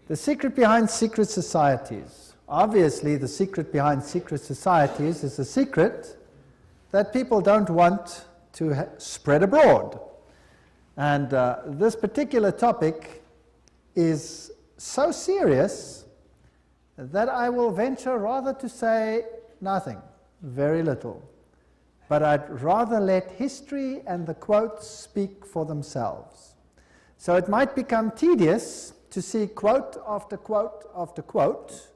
The secret behind secret societies. Obviously, the secret behind secret societies is a secret that people don't want to spread abroad. And this particular topic is so serious that I will venture rather to say nothing, very little. But I'd rather let history and the quotes speak for themselves. So it might become tedious to see quote after quote after quote,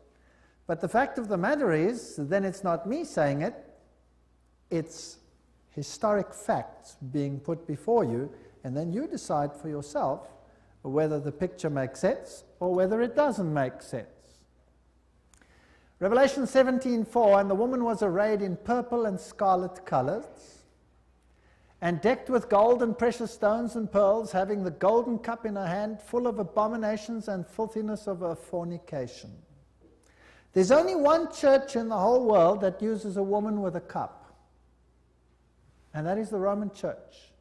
but the fact of the matter is, then it's not me saying it, it's historic facts being put before you, and then you decide for yourself whether the picture makes sense or whether it doesn't make sense. Revelation 17:4, and the woman was arrayed in purple and scarlet colors, and decked with gold and precious stones and pearls, having the golden cup in her hand, full of abominations and filthiness of her fornication. There's only one church in the whole world that uses a woman with a cup, and that is the Roman Church.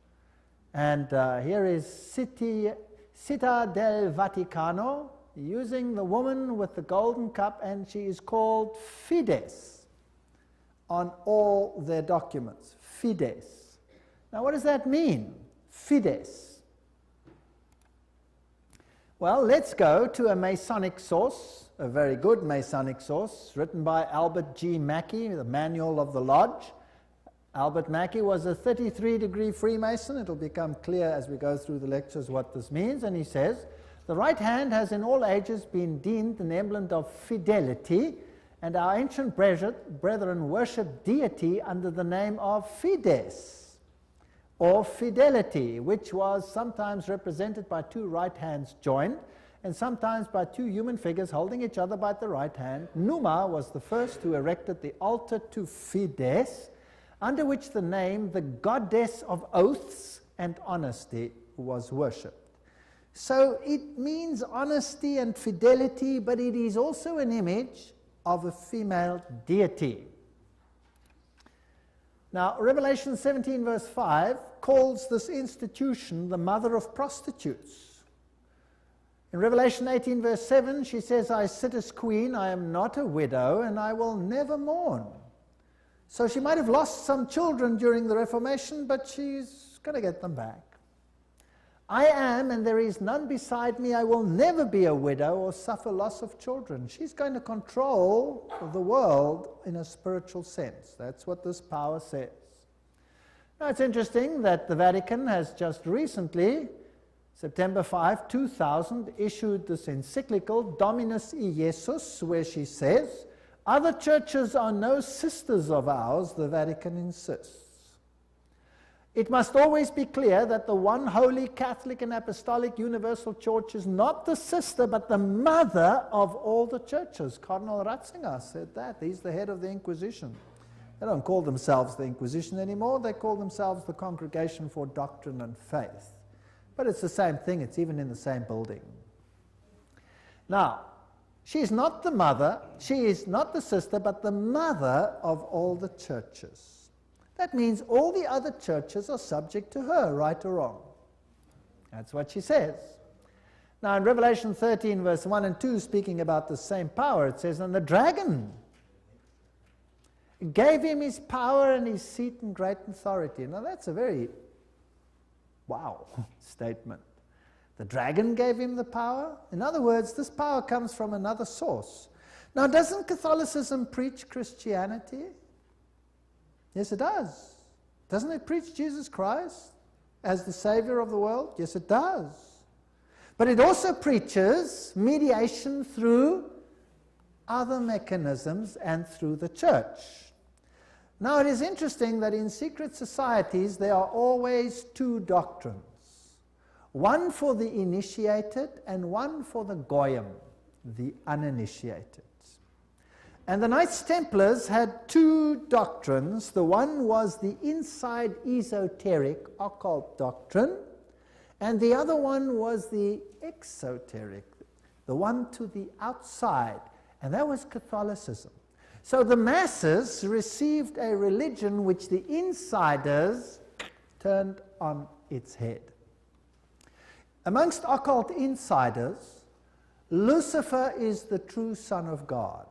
And here is Città del Vaticano, using the woman with the golden cup, and she is called Fides on all their documents. Fides. Now, what does that mean? Fides. Well, let's go to a Masonic source, a very good Masonic source, written by Albert G. Mackey, the Manual of the Lodge. Albert Mackey was a 33-degree Freemason. It'll become clear as we go through the lectures what this means. And he says, the right hand has in all ages been deemed an emblem of fidelity, and our ancient brethren worshipped deity under the name of Fides, or fidelity, which was sometimes represented by two right hands joined, and sometimes by two human figures holding each other by the right hand. Numa was the first who erected the altar to Fides, under which the name, the goddess of oaths and honesty, was worshipped. So it means honesty and fidelity, but it is also an image of a female deity. Now, Revelation 17 verse 5 calls this institution the mother of prostitutes. In Revelation 18 verse 7, she says, I sit as queen, I am not a widow, and I will never mourn. So she might have lost some children during the Reformation, but she's going to get them back. I am, and there is none beside me. I will never be a widow or suffer loss of children. She's going to control the world in a spiritual sense. That's what this power says. Now, it's interesting that the Vatican has just recently, September 5, 2000, issued this encyclical, Dominus Iesus, where she says, other churches are no sisters of ours, the Vatican insists. It must always be clear that the one holy Catholic and Apostolic Universal Church is not the sister, but the mother of all the churches. Cardinal Ratzinger said that. He's the head of the Inquisition. They don't call themselves the Inquisition anymore. They call themselves the Congregation for Doctrine and Faith. But it's the same thing. It's even in the same building. Now, she is not the mother, she is not the sister, but the mother of all the churches. That means all the other churches are subject to her, right or wrong. That's what she says. Now in Revelation 13 verse 1 and 2, speaking about the same power, it says, and the dragon gave him his power and his seat and great authority. Now that's a very, wow, statement. The dragon gave him the power. In other words, this power comes from another source. Now, doesn't Catholicism preach Christianity? Yes, it does. Doesn't it preach Jesus Christ as the Savior of the world? Yes, it does. But it also preaches mediation through other mechanisms and through the church. Now, it is interesting that in secret societies there are always two doctrines. One for the initiated and one for the goyim, the uninitiated. And the Knights Templars had two doctrines. The one was the inside esoteric occult doctrine, and the other one was the exoteric, the one to the outside, and that was Catholicism. So the masses received a religion which the insiders turned on its head. Amongst occult insiders, Lucifer is the true Son of God.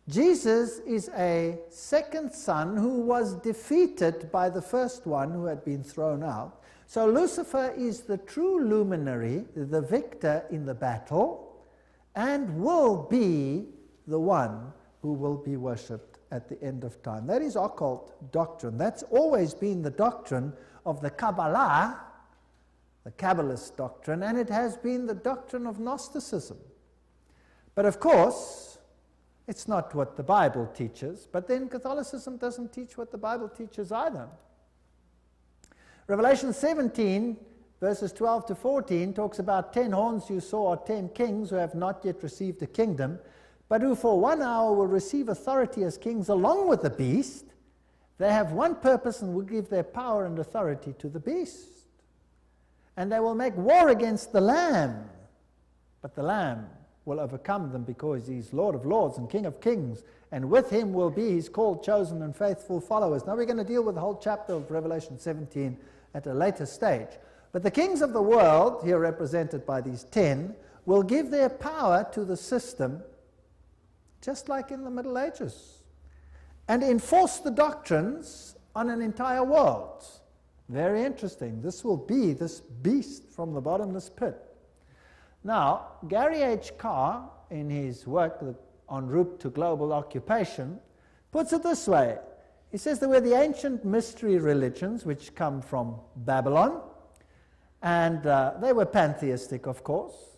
Jesus is a second son who was defeated by the first one who had been thrown out. So Lucifer is the true luminary, the victor in the battle, and will be the one who will be worshipped at the end of time. That is occult doctrine. That's always been the doctrine of the Kabbalah, the Kabbalist doctrine, and it has been the doctrine of Gnosticism. But of course, it's not what the Bible teaches, but then Catholicism doesn't teach what the Bible teaches either. Revelation 17, verses 12 to 14, talks about 10 horns you saw are 10 kings who have not yet received a kingdom, but who for 1 hour will receive authority as kings along with the beast. They have one purpose and will give their power and authority to the beast. And they will make war against the Lamb, but the Lamb will overcome them because he's Lord of lords and King of kings, and with him will be his called, chosen, and faithful followers. Now we're going to deal with the whole chapter of Revelation 17 at a later stage. But the kings of the world, here represented by these 10, will give their power to the system, just like in the Middle Ages, and enforce the doctrines on an entire world. Very interesting. This will be this beast from the bottomless pit. Now, Gary H. Carr, in his work En route to global occupation, puts it this way. He says there were the ancient mystery religions which come from Babylon, and they were pantheistic, of course,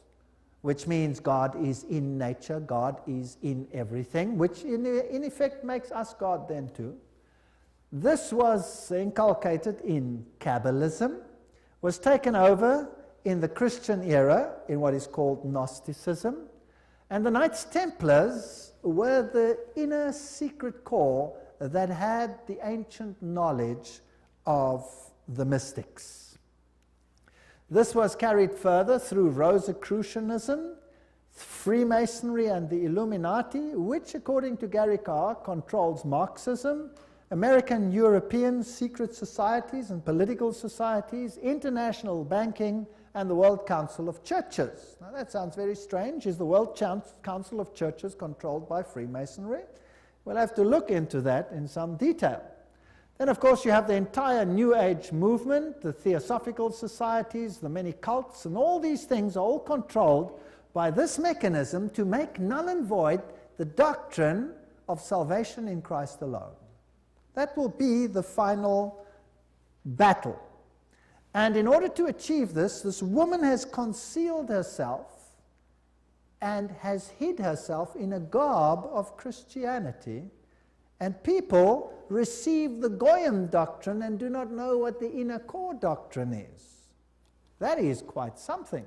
which means God is in nature, God is in everything, which in effect makes us God then too. This was inculcated in Kabbalism, was taken over in the Christian era in what is called Gnosticism, and the Knights Templars were the inner secret core that had the ancient knowledge of the mystics. This was carried further through Rosicrucianism, Freemasonry, and the Illuminati, which, according to Gary Carr, controls Marxism, American European secret societies and political societies, international banking, and the World Council of Churches. Now that sounds very strange. Is the World Council of Churches controlled by Freemasonry? We'll have to look into that in some detail. Then, of course, you have the entire New Age movement, the Theosophical societies, the many cults, and all these things are all controlled by this mechanism to make null and void the doctrine of salvation in Christ alone. That will be the final battle. And in order to achieve this, this woman has concealed herself and has hid herself in a garb of Christianity, and people receive the Goyim doctrine and do not know what the inner core doctrine is. That is quite something.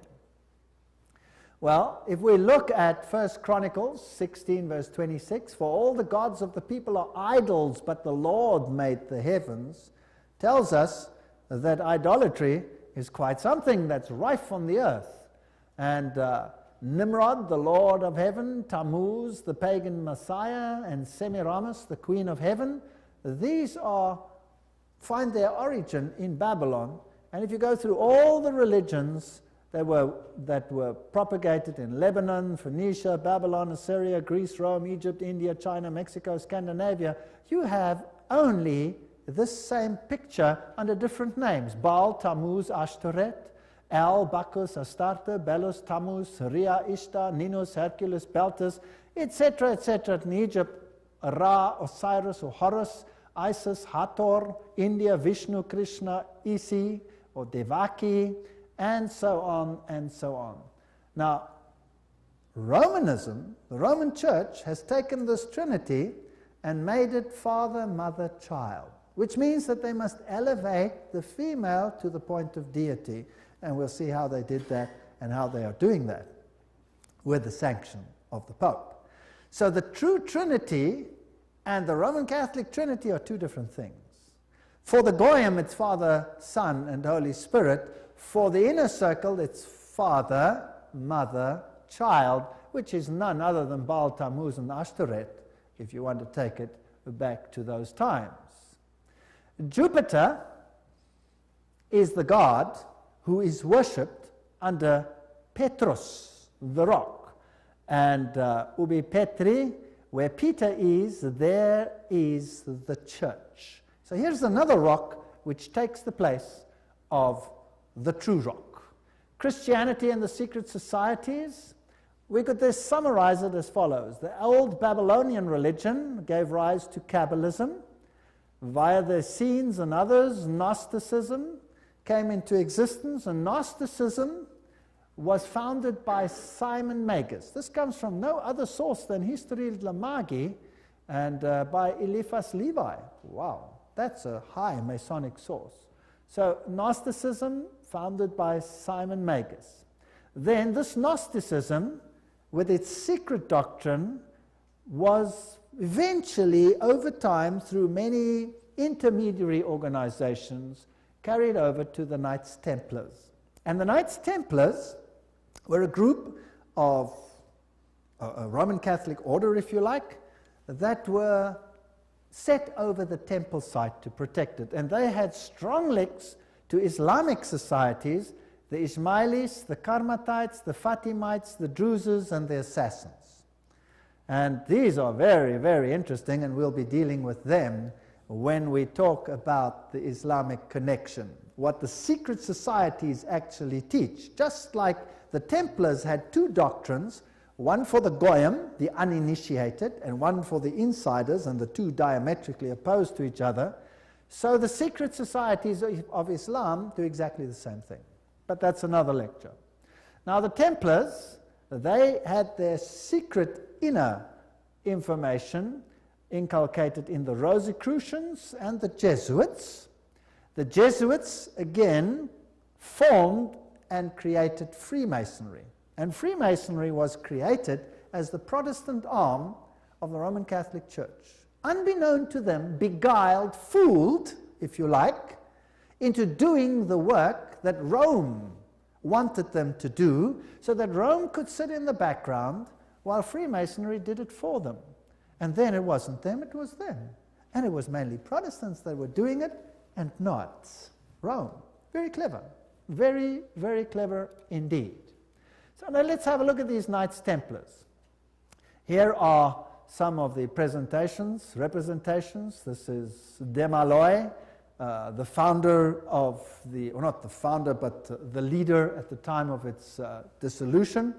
Well, if we look at 1 Chronicles 16, verse 26, for all the gods of the people are idols, but the Lord made the heavens, tells us that idolatry is quite something that's rife on the earth. And Nimrod, the Lord of heaven, Tammuz, the pagan Messiah, and Semiramis, the Queen of heaven, these find their origin in Babylon. And if you go through all the religions that were propagated in Lebanon, Phoenicia, Babylon, Assyria, Greece, Rome, Egypt, India, China, Mexico, Scandinavia, you have only this same picture under different names: Baal, Tammuz, Ashtoreth, El, Bacchus, Astarte, Belus, Tammuz, Rhea, Ishtar, Ninus, Hercules, Beltis, etc., etc. In Egypt, Ra, Osiris, or Horus, Isis, Hathor, India, Vishnu, Krishna, Isi, or Devaki, and so on and so on. Now, Romanism, the Roman Church, has taken this Trinity and made it Father, Mother, Child, which means that they must elevate the female to the point of deity. And we'll see how they did that and how they are doing that with the sanction of the Pope. So the true Trinity and the Roman Catholic Trinity are two different things. For the Goyim, it's Father, Son, and Holy Spirit. For the inner circle, it's Father, Mother, Child, which is none other than Baal, Tammuz, and Ashtoreth, if you want to take it back to those times. Jupiter is the god who is worshipped under Petrus, the rock. And ubi Petri, where Peter is, there is the church. So here's another rock which takes the place of the true rock. Christianity and the secret societies, we could just summarize it as follows. The old Babylonian religion gave rise to Kabbalism. Via the Essenes and others, Gnosticism came into existence, and Gnosticism was founded by Simon Magus. This comes from no other source than History de la Magie and by Eliphas Levi. Wow, that's a high Masonic source. So Gnosticism, founded by Simon Magus. Then this Gnosticism, with its secret doctrine, was eventually, over time, through many intermediary organizations, carried over to the Knights Templars. And the Knights Templars were a group of a Roman Catholic order, if you like, that were set over the temple site to protect it. And they had strong links to Islamic societies, the Ismailis, the Karmatites, the Fatimites, the Druzes, and the Assassins. And these are very, very interesting, and we'll be dealing with them when we talk about the Islamic connection, what the secret societies actually teach. Just like the Templars had two doctrines, one for the Goyim, the uninitiated, and one for the insiders, and the two diametrically opposed to each other, so the secret societies of Islam do exactly the same thing. But that's another lecture. Now the Templars, they had their secret inner information inculcated in the Rosicrucians and the Jesuits. The Jesuits, again, formed and created Freemasonry. And Freemasonry was created as the Protestant arm of the Roman Catholic Church. Unbeknown to them, beguiled, fooled, if you like, into doing the work that Rome wanted them to do, so that Rome could sit in the background while Freemasonry did it for them. And then it wasn't them, it was them. And it was mainly Protestants that were doing it, and not Rome. Very clever. Very, very clever indeed. So now let's have a look at these Knights Templars. Here are some of the representations. This is Desmaloy, the founder of the, or not the founder, but the leader at the time of its dissolution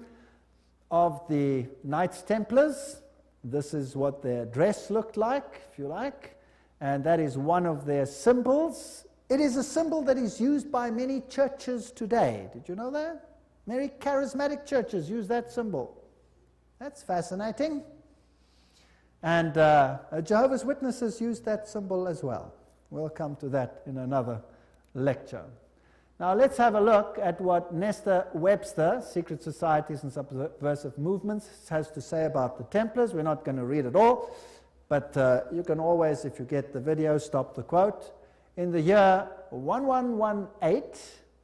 of the Knights Templars. This is what their dress looked like, if you like, and that is one of their symbols. It is a symbol that is used by many churches today. Did you know that? Many charismatic churches use that symbol. That's fascinating. And Jehovah's Witnesses use that symbol as well. We'll come to that in another lecture. Now let's have a look at what Nestor Webster, Secret Societies and Subversive Movements, has to say about the Templars. We're not going to read it all, but you can always, if you get the video, stop the quote. In the year 1118,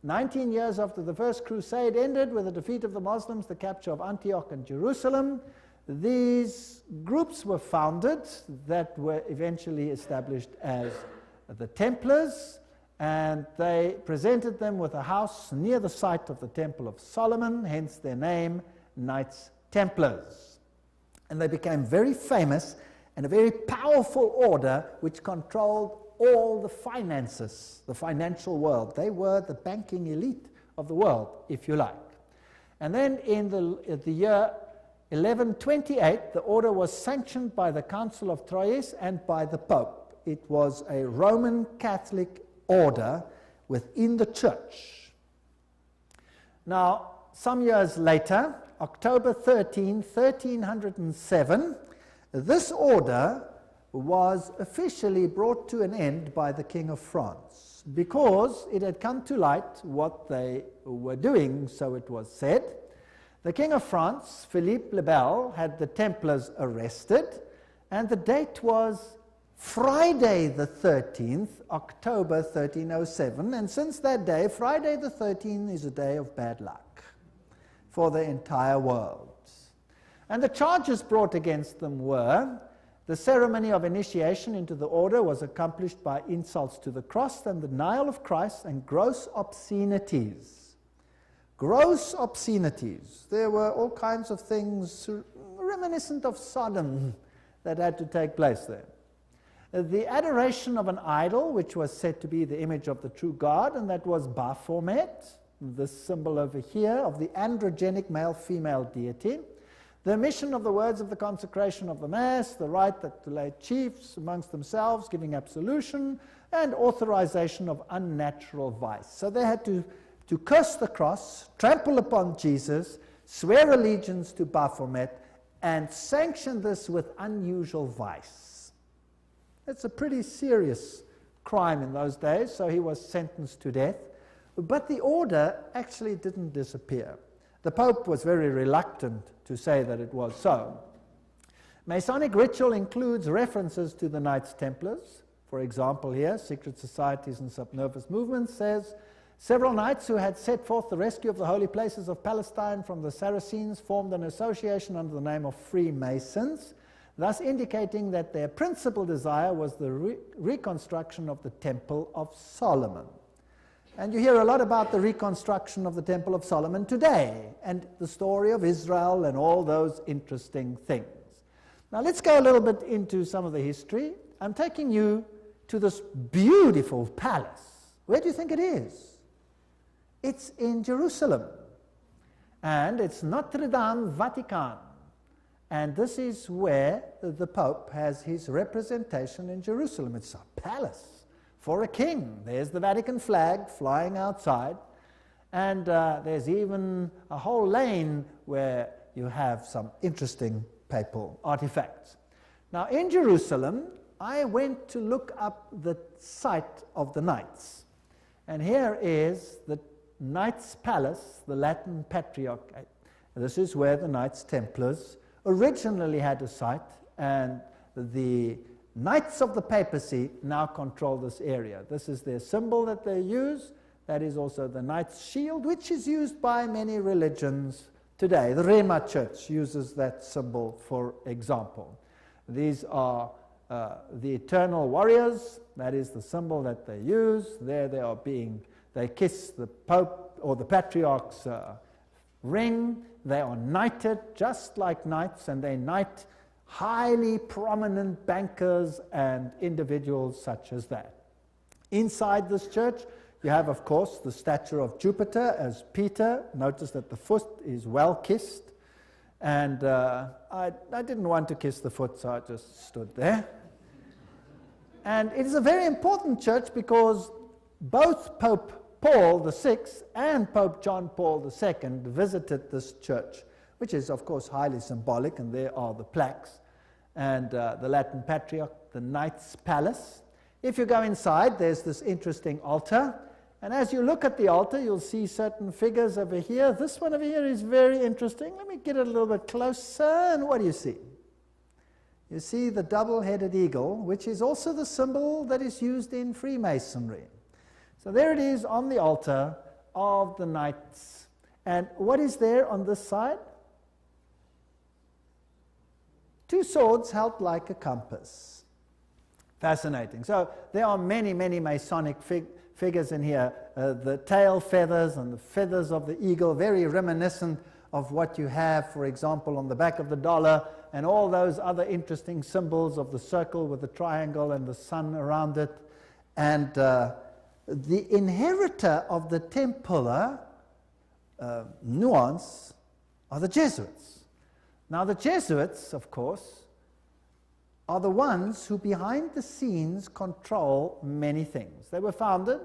19 years after the First Crusade ended with the defeat of the Muslims, the capture of Antioch and Jerusalem, these groups were founded that were eventually established as the Templars, and they presented them with a house near the site of the Temple of Solomon, hence their name, Knights Templars. And they became very famous and a very powerful order which controlled all the finances, the financial world. They were the banking elite of the world, if you like. And then in the year 1128, the order was sanctioned by the Council of Troyes and by the Pope. It was a Roman Catholic order within the church. Now, some years later, October 13, 1307, this order was officially brought to an end by the King of France because it had come to light what they were doing, so it was said. The King of France, Philippe le Bel, had the Templars arrested, and the date was Friday the 13th, October 1307, and since that day, Friday the 13th is a day of bad luck for the entire world. And the charges brought against them were: the ceremony of initiation into the order was accomplished by insults to the cross and the denial of Christ and gross obscenities, gross obscenities. There were all kinds of things reminiscent of Sodom that had to take place there. The adoration of an idol, which was said to be the image of the true God, and that was Baphomet, this symbol over here of the androgenic male-female deity. The omission of the words of the consecration of the Mass, the right that the lay chiefs amongst themselves giving absolution, and authorization of unnatural vice. So they had to curse the cross, trample upon Jesus, swear allegiance to Baphomet, and sanction this with unusual vice. It's a pretty serious crime in those days, so he was sentenced to death. But the order actually didn't disappear. The Pope was very reluctant to say that it was so. Masonic ritual includes references to the Knights Templars. For example here, Secret Societies and Subnervous Movements says, several knights who had set forth the rescue of the holy places of Palestine from the Saracens formed an association under the name of Freemasons, thus indicating that their principal desire was the reconstruction of the Temple of Solomon. And you hear a lot about the reconstruction of the Temple of Solomon today, and the story of Israel and all those interesting things. Now let's go a little bit into some of the history. I'm taking you to this beautiful palace. Where do you think it is? It's in Jerusalem, and it's Notre Dame Vatican. And this is where the Pope has his representation in Jerusalem. It's a palace for a king. There's the Vatican flag flying outside, and there's even a whole lane where you have some interesting papal artifacts. Now in Jerusalem, I went to look up the site of the Knights, and here is the Knights Palace, the Latin Patriarch. This is where the Knights Templars originally had a site, and the Knights of the Papacy now control this area. This is their symbol that they use. That is also the Knight's shield, which is used by many religions today. The Rema Church uses that symbol, for example. These are the eternal warriors. That is the symbol that they use. There they are they kiss the Pope or the Patriarch's ring. They are knighted just like knights, and they knight highly prominent bankers and individuals such as that. Inside this church, you have, of course, the statue of Jupiter as Peter. Notice that the foot is well kissed. And I didn't want to kiss the foot, so I just stood there. And it is a very important church because both Pope Paul VI and Pope John Paul II visited this church, which is, of course, highly symbolic, and there are the plaques. And the Latin Patriarch, the Knights Palace. If you go inside, there's this interesting altar. And as you look at the altar, you'll see certain figures over here. This one over here is very interesting. Let me get it a little bit closer. And what do you see? You see the double-headed eagle, which is also the symbol that is used in Freemasonry. So there it is on the altar of the Knights. And what is there on this side? Two swords held like a compass. Fascinating. So there are many, many Masonic figures in here. The tail feathers and the feathers of the eagle, very reminiscent of what you have, for example, on the back of the dollar, and all those other interesting symbols of the circle with the triangle and the sun around it. And the inheritor of the Templar nuance are the Jesuits. Now the Jesuits, of course, are the ones who behind the scenes control many things. They were founded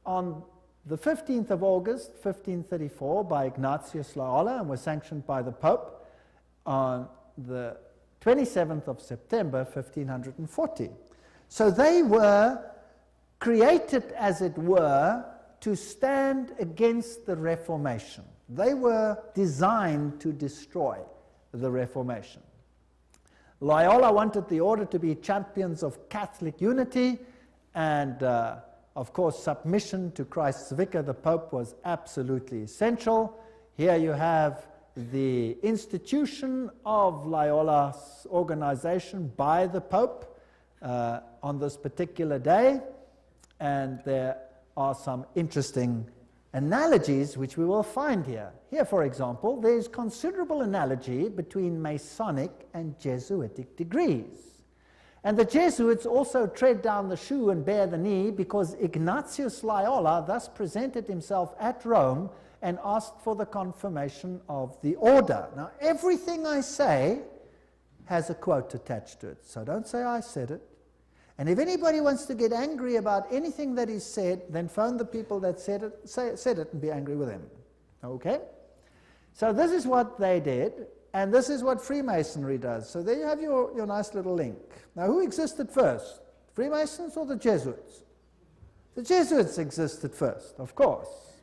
on the 15th of August, 1534 by Ignatius Loyola and were sanctioned by the Pope on the 27th of September, 1540. So they were created, as it were, to stand against the Reformation. They were designed to destroy the Reformation. Loyola wanted the order to be champions of Catholic unity, and of course submission to Christ's vicar, the Pope, was absolutely essential. Here you have the institution of Loyola's organization by the Pope on this particular day, and there are some interesting analogies which we will find here. Here, for example, there's considerable analogy between Masonic and Jesuitic degrees. And the Jesuits also tread down the shoe and bear the knee because Ignatius Loyola thus presented himself at Rome and asked for the confirmation of the order. Now, everything I say has a quote attached to it, so don't say I said it. And if anybody wants to get angry about anything that is said, then phone the people that said it and be angry with them. Okay? So this is what they did, and this is what Freemasonry does. So there you have your nice little link. Now, who existed first? Freemasons or the Jesuits? The Jesuits existed first, of course.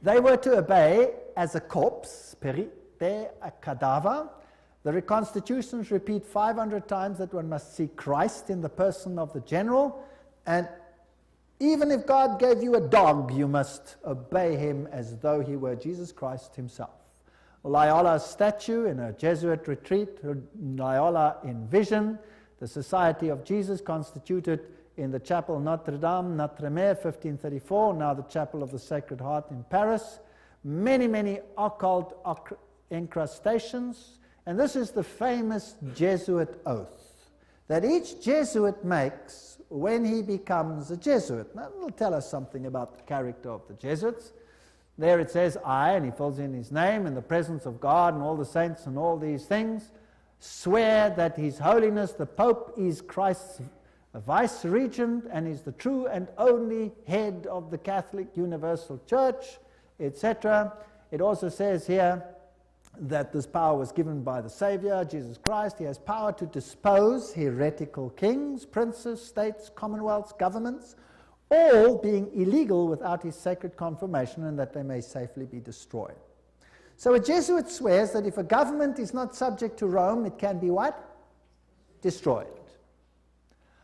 They were to obey as a corpse, perite, a cadaver. The reconstitutions repeat 500 times that one must see Christ in the person of the general, and even if God gave you a dog, you must obey him as though he were Jesus Christ himself. Loyola's statue in a Jesuit retreat, Loyola in vision, the Society of Jesus constituted in the Chapel Notre Dame, Notre-Dame, 1534, now the Chapel of the Sacred Heart in Paris. Many, many occult incrustations. And this is the famous Jesuit oath that each Jesuit makes when he becomes a Jesuit. Now, it will tell us something about the character of the Jesuits. There it says, I, and he fills in his name, in the presence of God and all the saints and all these things, swear that His Holiness the Pope is Christ's vice-regent and is the true and only head of the Catholic Universal Church, etc. It also says here that this power was given by the Savior, Jesus Christ. He has power to dispose heretical kings, princes, states, commonwealths, governments, all being illegal without his sacred confirmation, and that they may safely be destroyed. So a Jesuit swears that if a government is not subject to Rome, it can be what? Destroyed.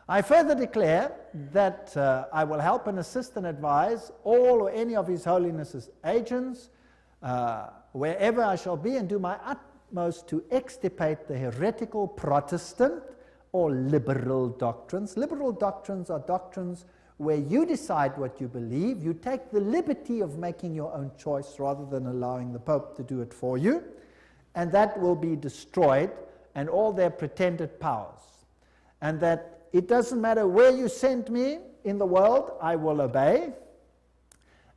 I further declare that I will help and assist and advise all or any of His Holiness's agents wherever I shall be, and do my utmost to extirpate the heretical Protestant or liberal doctrines. Liberal doctrines are doctrines where you decide what you believe. You take the liberty of making your own choice rather than allowing the Pope to do it for you. And that will be destroyed, and all their pretended powers. And that it doesn't matter where you send me in the world, I will obey.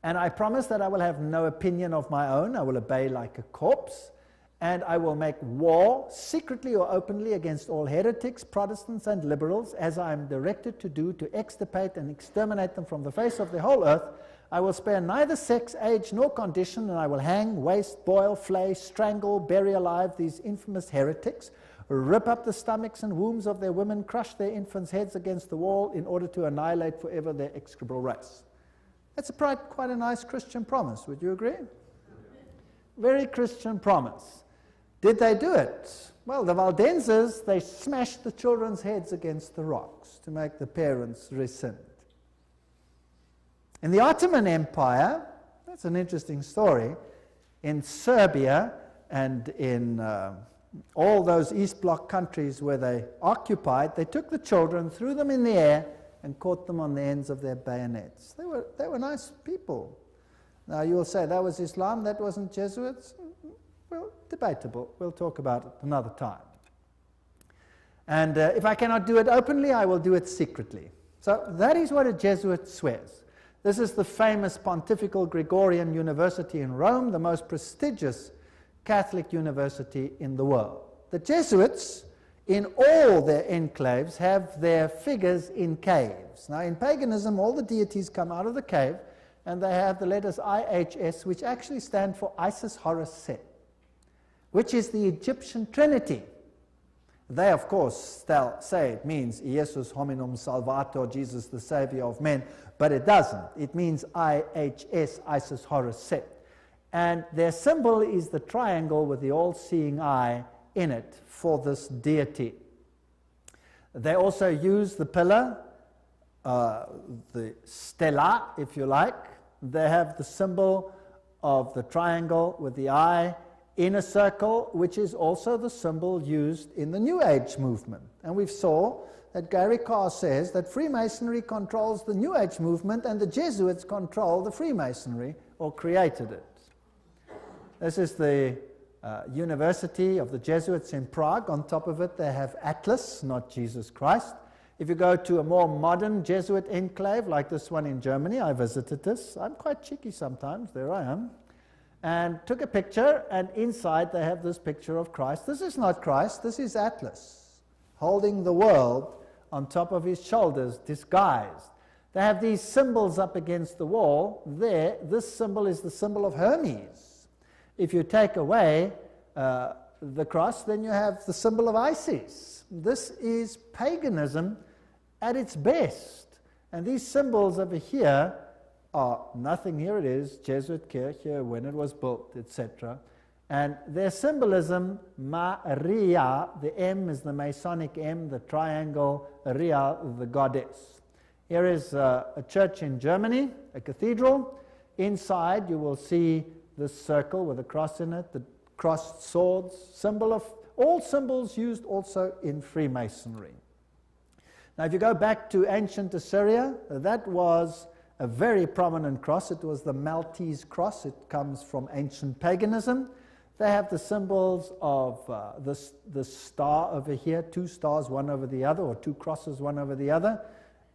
And I promise that I will have no opinion of my own. I will obey like a corpse. And I will make war, secretly or openly, against all heretics, Protestants, and liberals, as I am directed to do, to extirpate and exterminate them from the face of the whole earth. I will spare neither sex, age, nor condition, and I will hang, waste, boil, flay, strangle, bury alive these infamous heretics, rip up the stomachs and wombs of their women, crush their infants' heads against the wall in order to annihilate forever their execrable race. That's quite a nice Christian promise, would you agree? Very Christian promise. Did they do it? Well, the Waldenses, they smashed the children's heads against the rocks to make the parents rescind. In the Ottoman Empire, that's an interesting story, in Serbia and in all those East Bloc countries where they occupied, they took the children, threw them in the air, and caught them on the ends of their bayonets. They were nice people. Now you will say, that was Islam, that wasn't Jesuits? Well, debatable. We'll talk about it another time. And if I cannot do it openly, I will do it secretly. So that is what a Jesuit swears. This is the famous Pontifical Gregorian University in Rome, the most prestigious Catholic university in the world. The Jesuits, in all their enclaves, have their figures in caves. Now, in paganism, all the deities come out of the cave, and they have the letters IHS, which actually stand for Isis, Horus, Set, which is the Egyptian Trinity. They, of course, say it means Iesus hominum salvator, Jesus the Savior of men, but it doesn't. It means IHS, Isis, Horus, Set. And their symbol is the triangle with the all-seeing eye in it for this deity. They also use the pillar, the stella, if you like. They have the symbol of the triangle with the eye in a circle, which is also the symbol used in the New Age movement. And we saw that Gary Carr says that Freemasonry controls the New Age movement and the Jesuits control the Freemasonry, or created it. This is the University of the Jesuits in Prague. On top of it they have Atlas, not Jesus Christ. If you go to a more modern Jesuit enclave like this one in Germany, I visited this. I'm quite cheeky sometimes, there I am. And took a picture, and inside they have this picture of Christ. This is not Christ, this is Atlas, holding the world on top of his shoulders, disguised. They have these symbols up against the wall. There, this symbol is the symbol of Hermes. If you take away the cross, then you have the symbol of Isis. This is paganism at its best. And these symbols over here are nothing. Here it is, Jesuit Kirche, when it was built, etc. And their symbolism, Maria, the M is the Masonic M, the triangle, Ria, the goddess. Here is a church in Germany, a cathedral. Inside you will see this circle with a cross in it, the crossed swords, symbol of all symbols used also in Freemasonry. Now if you go back to ancient Assyria, that was a very prominent cross. It was the Maltese cross. It comes from ancient paganism. They have the symbols of the star over here, two stars one over the other, or two crosses one over the other.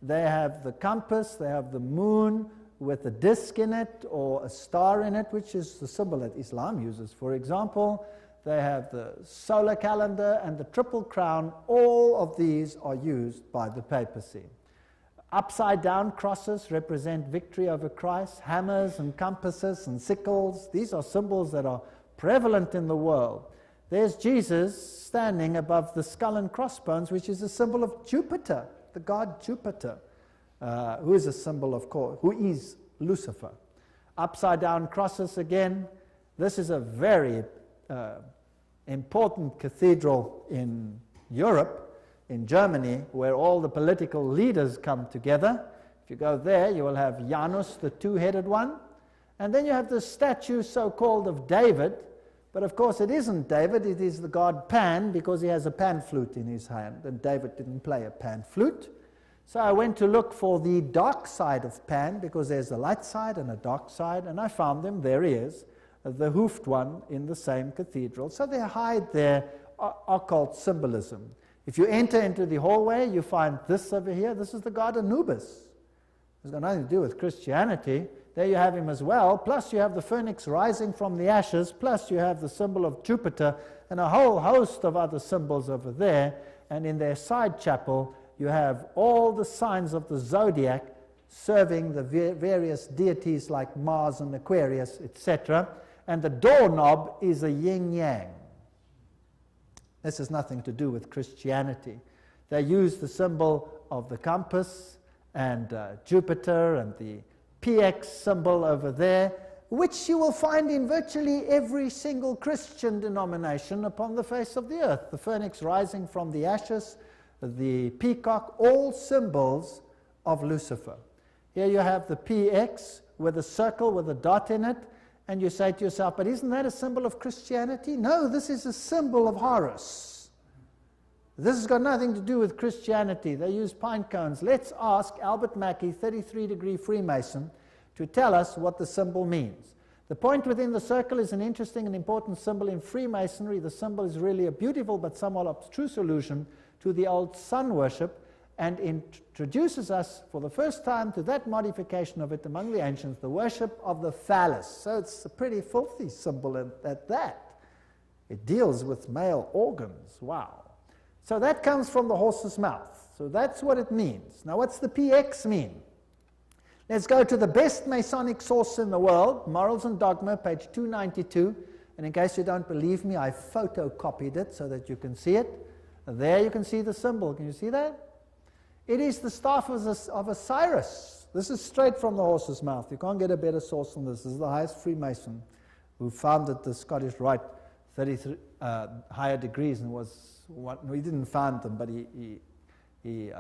They have the compass, they have the moon with a disc in it or a star in it, which is the symbol that Islam uses, for example. They have the solar calendar and the triple crown. All of these are used by the papacy. Upside down crosses represent victory over Christ. Hammers and compasses and sickles, these are symbols that are prevalent in the world. There's Jesus standing above the skull and crossbones, which is a symbol of Jupiter, the god Jupiter, who is a symbol of course, who is Lucifer. Upside down crosses again. This is a very important cathedral in Europe, in Germany, where all the political leaders come together. If you go there, you will have Janus, the two-headed one. And then you have the statue so-called of David. But of course it isn't David, it is the god Pan, because he has a pan flute in his hand, and David didn't play a pan flute. So I went to look for the dark side of Pan, because there's a light side and a dark side, and I found them. There he is, the hoofed one in the same cathedral. So they hide their occult symbolism. If you enter into the hallway, you find this over here. This is the god Anubis. It's got nothing to do with Christianity. There you have him as well. Plus you have the phoenix rising from the ashes. Plus you have the symbol of Jupiter and a whole host of other symbols over there. And in their side chapel, you have all the signs of the zodiac serving the various deities like Mars and Aquarius, etc. And the doorknob is a yin-yang. This has nothing to do with Christianity. They use the symbol of the compass and Jupiter and the PX symbol over there, which you will find in virtually every single Christian denomination upon the face of the earth. The phoenix rising from the ashes, the peacock, all symbols of Lucifer. Here you have the PX with a circle with a dot in it, and you say to yourself, but isn't that a symbol of Christianity? No, this is a symbol of Horus. This has got nothing to do with Christianity. They use pine cones. Let's ask Albert Mackey, 33-degree Freemason, to tell us what the symbol means. The point within the circle is an interesting and important symbol in Freemasonry. The symbol is really a beautiful but somewhat abstruse allusion to the old sun worship, and introduces us for the first time to that modification of it among the ancients, the worship of the phallus. So it's a pretty filthy symbol at that. It deals with male organs. Wow. So that comes from the horse's mouth. So that's what it means. Now what's the PX mean? Let's go to the best Masonic source in the world, Morals and Dogma, page 292. And in case you don't believe me, I photocopied it so that you can see it. There you can see the symbol. Can you see that? It is the staff of Osiris. This is straight from the horse's mouth. You can't get a better source than this. This is the highest Freemason who founded the Scottish Rite, 33 higher degrees, and was one, he didn't found them, but he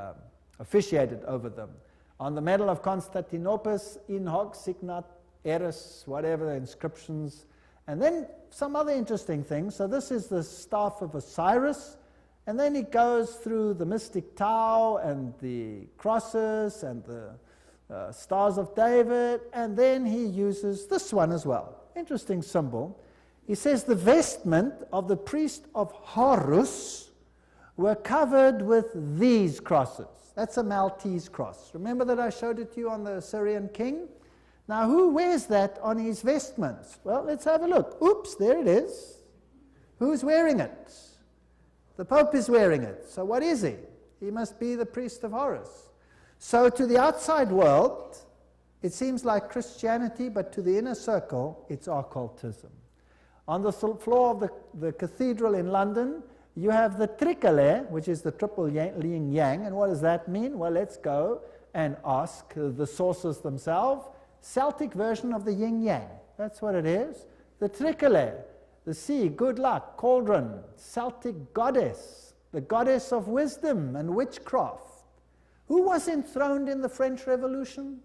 officiated over them. On the medal of Constantinople, in hoc signat eris, whatever the inscriptions, and then some other interesting things. So this is the staff of Osiris. And then he goes through the mystic Tau and the crosses and the stars of David, and then he uses this one as well. Interesting symbol. He says the vestment of the priest of Horus were covered with these crosses. That's a Maltese cross. Remember that I showed it to you on the Assyrian king? Now, who wears that on his vestments? Well, let's have a look. Oops, there it is. Who's wearing it? The Pope is wearing it. So what is he? He must be the priest of Horus. So to the outside world, it seems like Christianity, but to the inner circle, it's occultism. On the floor of the cathedral in London, you have the tricole, which is the triple yin yang. And what does that mean? Well, let's go and ask the sources themselves. Celtic version of the yin yang. That's what it is. The tricole, the sea, good luck, cauldron, Celtic goddess, the goddess of wisdom and witchcraft. Who was enthroned in the French Revolution?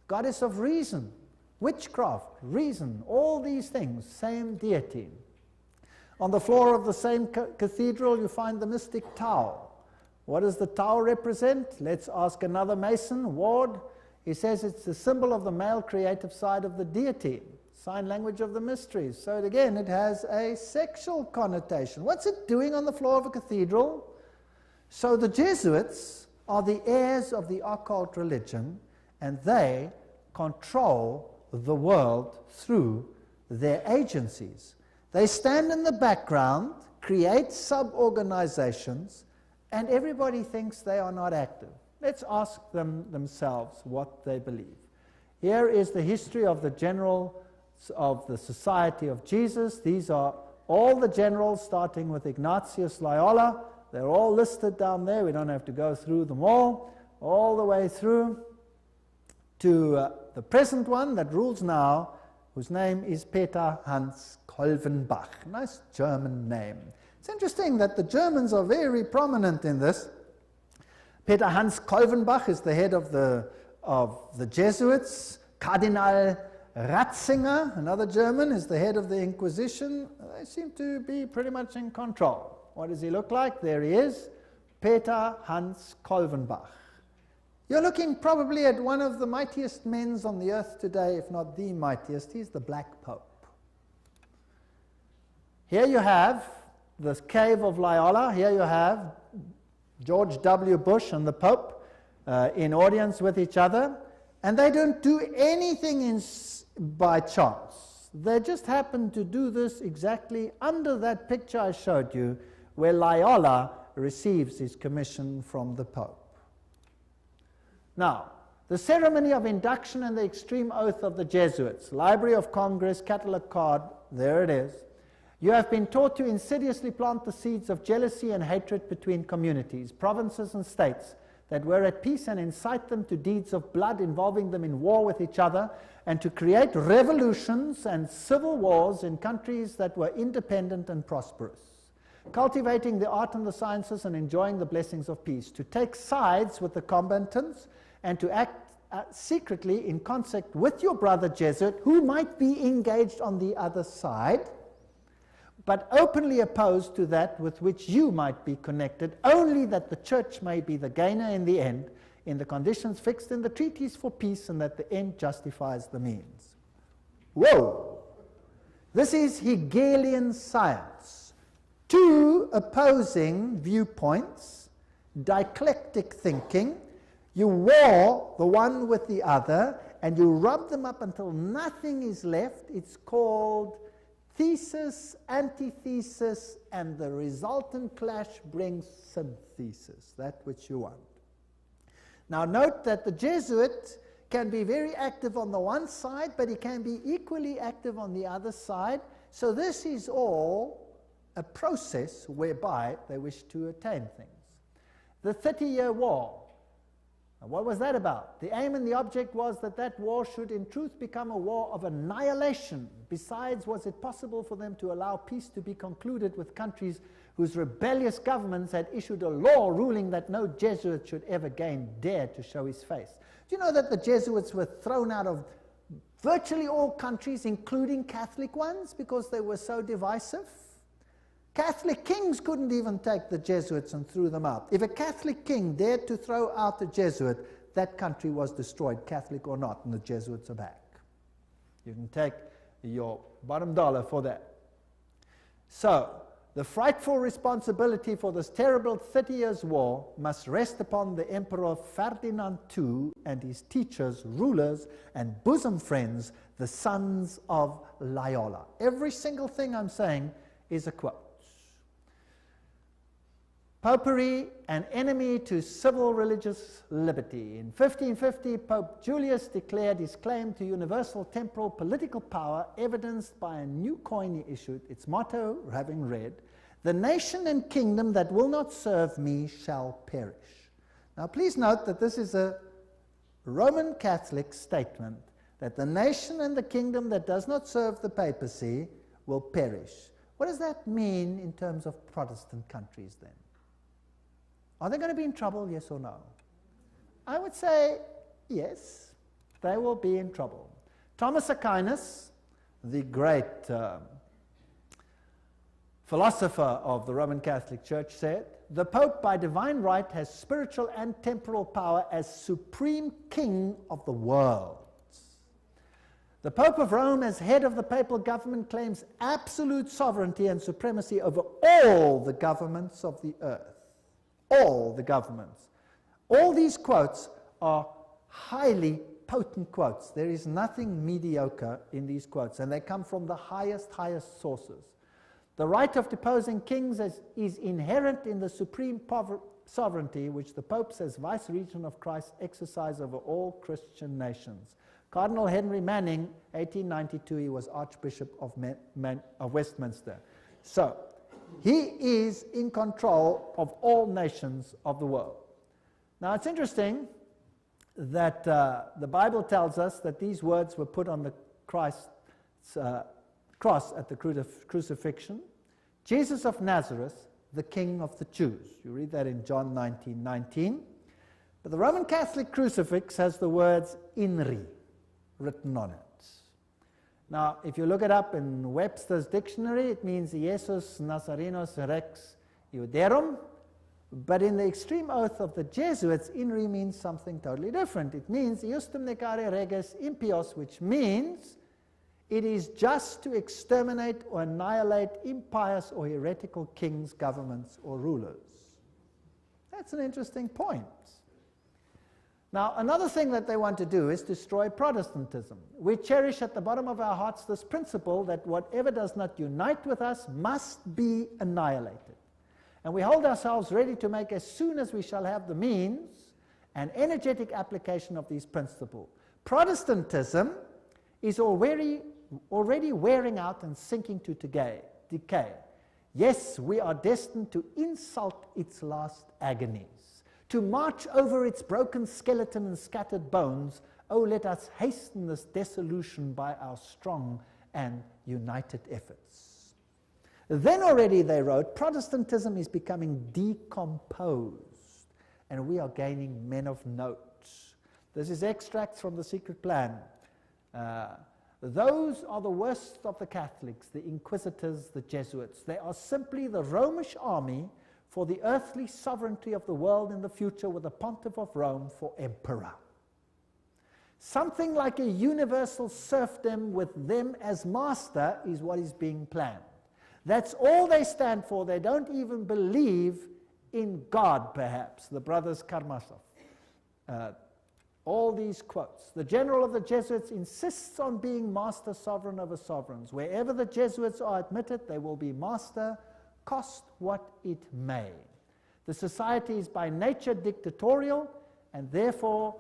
Goddess of reason, witchcraft, reason, all these things, same deity. On the floor of the same cathedral, you find the mystic Tau. What does the Tau represent? Let's ask another Mason, Ward. He says it's the symbol of the male creative side of the deity, sign language of the mysteries. So again, it has a sexual connotation. What's it doing on the floor of a cathedral? So the Jesuits are the heirs of the occult religion, and they control the world through their agencies. They stand in the background, create sub-organizations, and everybody thinks they are not active. Let's ask them themselves what they believe. Here is the history of the generals of the Society of Jesus. These are all the generals, starting with Ignatius Loyola. They're all listed down there. We don't have to go through them all the way through to the present one that rules now, whose name is Peter Hans Kolvenbach. Nice German name. It's interesting that the Germans are very prominent in this. Peter Hans Kolvenbach is the head of the Jesuits. Cardinal Ratzinger, another German, is the head of the Inquisition. They seem to be pretty much in control. What does he look like? There he is, Peter Hans Kolvenbach. You're looking probably at one of the mightiest men on the earth today, if not the mightiest. He's the Black Pope. Here you have the cave of Loyola. Here you have George W. Bush and the Pope in audience with each other. And they don't do anything by chance. They just happen to do this exactly under that picture I showed you, where Loyola receives his commission from the Pope. Now, the ceremony of induction and the extreme oath of the Jesuits, Library of Congress, catalog card, there it is. You have been taught to insidiously plant the seeds of jealousy and hatred between communities, provinces and states that were at peace, and incite them to deeds of blood involving them in war with each other, and to create revolutions and civil wars in countries that were independent and prosperous. Cultivating the art and the sciences and enjoying the blessings of peace, to take sides with the combatants and to act secretly in concert with your brother Jesuit, who might be engaged on the other side, but openly opposed to that with which you might be connected, only that the church may be the gainer in the end, in the conditions fixed in the treaties for peace, and that the end justifies the means. Whoa! This is Hegelian science. Two opposing viewpoints, dialectic thinking. You war the one with the other, and you rub them up until nothing is left. It's called thesis, antithesis, and the resultant clash brings synthesis, that which you want. Now note that the Jesuit can be very active on the one side, but he can be equally active on the other side. So this is all a process whereby they wish to attain things. The 30-Year War. And what was that about? The aim and the object was that that war should in truth become a war of annihilation. Besides, was it possible for them to allow peace to be concluded with countries whose rebellious governments had issued a law ruling that no Jesuit should ever again dare to show his face? Do you know that the Jesuits were thrown out of virtually all countries, including Catholic ones, because they were so divisive? Catholic kings couldn't even take the Jesuits and threw them out. If a Catholic king dared to throw out a Jesuit, that country was destroyed, Catholic or not, and the Jesuits are back. You can take your bottom dollar for that. So, the frightful responsibility for this terrible 30 Years' War must rest upon the Emperor Ferdinand II and his teachers, rulers, and bosom friends, the sons of Loyola. Every single thing I'm saying is a quote. Popery, an enemy to civil religious liberty. In 1550, Pope Julius declared his claim to universal temporal political power, evidenced by a new coin he issued, its motto having read, "The nation and kingdom that will not serve me shall perish." Now please note that this is a Roman Catholic statement, that the nation and the kingdom that does not serve the papacy will perish. What does that mean in terms of Protestant countries then? Are they going to be in trouble, yes or no? I would say yes, they will be in trouble. Thomas Aquinas, the great philosopher of the Roman Catholic Church, said, "The Pope by divine right has spiritual and temporal power as supreme king of the world. The Pope of Rome, as head of the papal government, claims absolute sovereignty and supremacy over all the governments of the earth." All the governments. All these quotes are highly potent quotes. There is nothing mediocre in these quotes, and they come from the highest sources. The right of deposing kings is inherent in the supreme sovereignty which the popes as vice-regent of Christ exercise over all Christian nations. Cardinal Henry Manning, 1892, he was Archbishop of Westminster. So, he is in control of all nations of the world. Now it's interesting that the Bible tells us that these words were put on the Christ's cross at the crucifixion. Jesus of Nazareth, the King of the Jews. You read that in John 19:19. But the Roman Catholic crucifix has the words "INRI" written on it. Now, if you look it up in Webster's dictionary, it means Jesus Nazarenos Rex Iuderum, but in the extreme oath of the Jesuits, INRI means something totally different. It means Iustum necare reges impios, which means it is just to exterminate or annihilate impious or heretical kings, governments, or rulers. That's an interesting point. Now, another thing that they want to do is destroy Protestantism. We cherish at the bottom of our hearts this principle that whatever does not unite with us must be annihilated. And we hold ourselves ready to make, as soon as we shall have the means, an energetic application of these principles. Protestantism is already wearing out and sinking to decay. Yes, we are destined to insult its last agonies, to march over its broken skeleton and scattered bones. Oh, let us hasten this dissolution by our strong and united efforts. Then already, they wrote, Protestantism is becoming decomposed, and we are gaining men of note. This is extracts from The Secret Plan. Those are the worst of the Catholics, the Inquisitors, the Jesuits. They are simply the Romish army for the earthly sovereignty of the world in the future, with the Pontiff of Rome for emperor. Something like a universal serfdom with them as master is what is being planned. That's all they stand for. They don't even believe in God, perhaps, the brothers Karamazov. All these quotes. The general of the Jesuits insists on being master sovereign over sovereigns. Wherever the Jesuits are admitted, they will be master, cost what it may. The society is by nature dictatorial, and therefore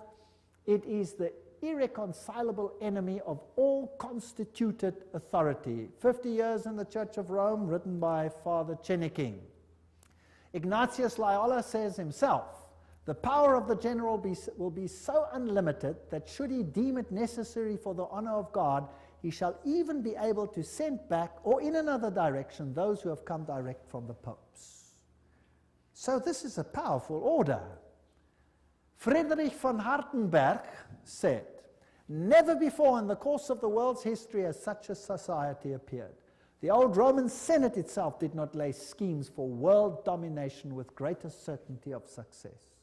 it is the irreconcilable enemy of all constituted authority. 50 Years in the Church of Rome, written by Father Cheniking. Ignatius Loyola says himself, the power of the general will be so unlimited that should he deem it necessary for the honor of God, he shall even be able to send back, or in another direction, those who have come direct from the popes. So this is a powerful order. Friedrich von Hartenberg said, never before in the course of the world's history has such a society appeared. The old Roman Senate itself did not lay schemes for world domination with greater certainty of success.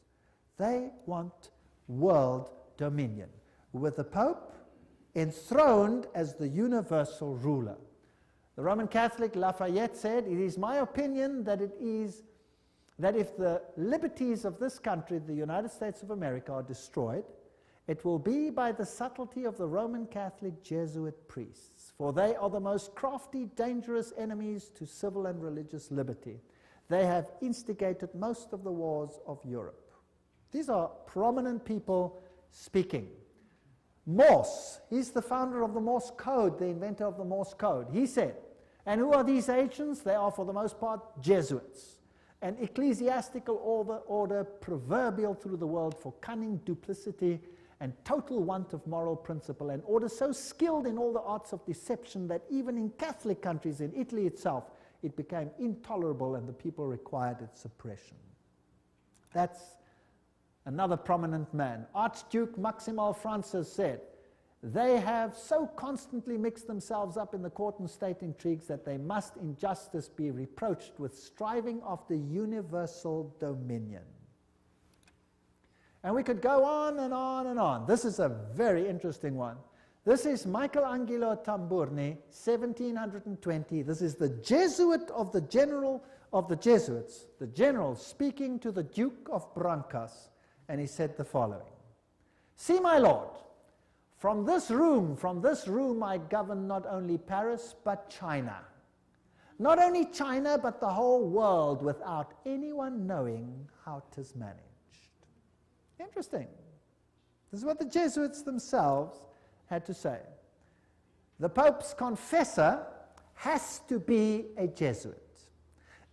They want world dominion, with the Pope enthroned as the universal ruler. The Roman Catholic Lafayette said, "It is my opinion that if the liberties of this country, the United States of America, are destroyed, it will be by the subtlety of the Roman Catholic Jesuit priests, for they are the most crafty, dangerous enemies to civil and religious liberty. They have instigated most of the wars of Europe." These are prominent people speaking. Morse, he's the founder of the Morse code, the inventor of the Morse code. He said, and who are these agents? They are for the most part Jesuits, an ecclesiastical order proverbial through the world for cunning, duplicity, and total want of moral principle, an order so skilled in all the arts of deception that even in Catholic countries, in Italy itself, it became intolerable and the people required its suppression. That's another prominent man. Archduke Maximal Francis said, "They have so constantly mixed themselves up in the court and state intrigues that they must in justice be reproached with striving after universal dominion." And we could go on and on and on. This is a very interesting one. This is Michelangelo Tamburni, 1720. This is the Jesuit of the general of the Jesuits, the general speaking to the Duke of Brancas, and he said the following: "See, my lord, from this room I govern not only Paris, but China. Not only China, but the whole world, without anyone knowing how 'tis managed." Interesting. This is what the Jesuits themselves had to say. The Pope's confessor has to be a Jesuit.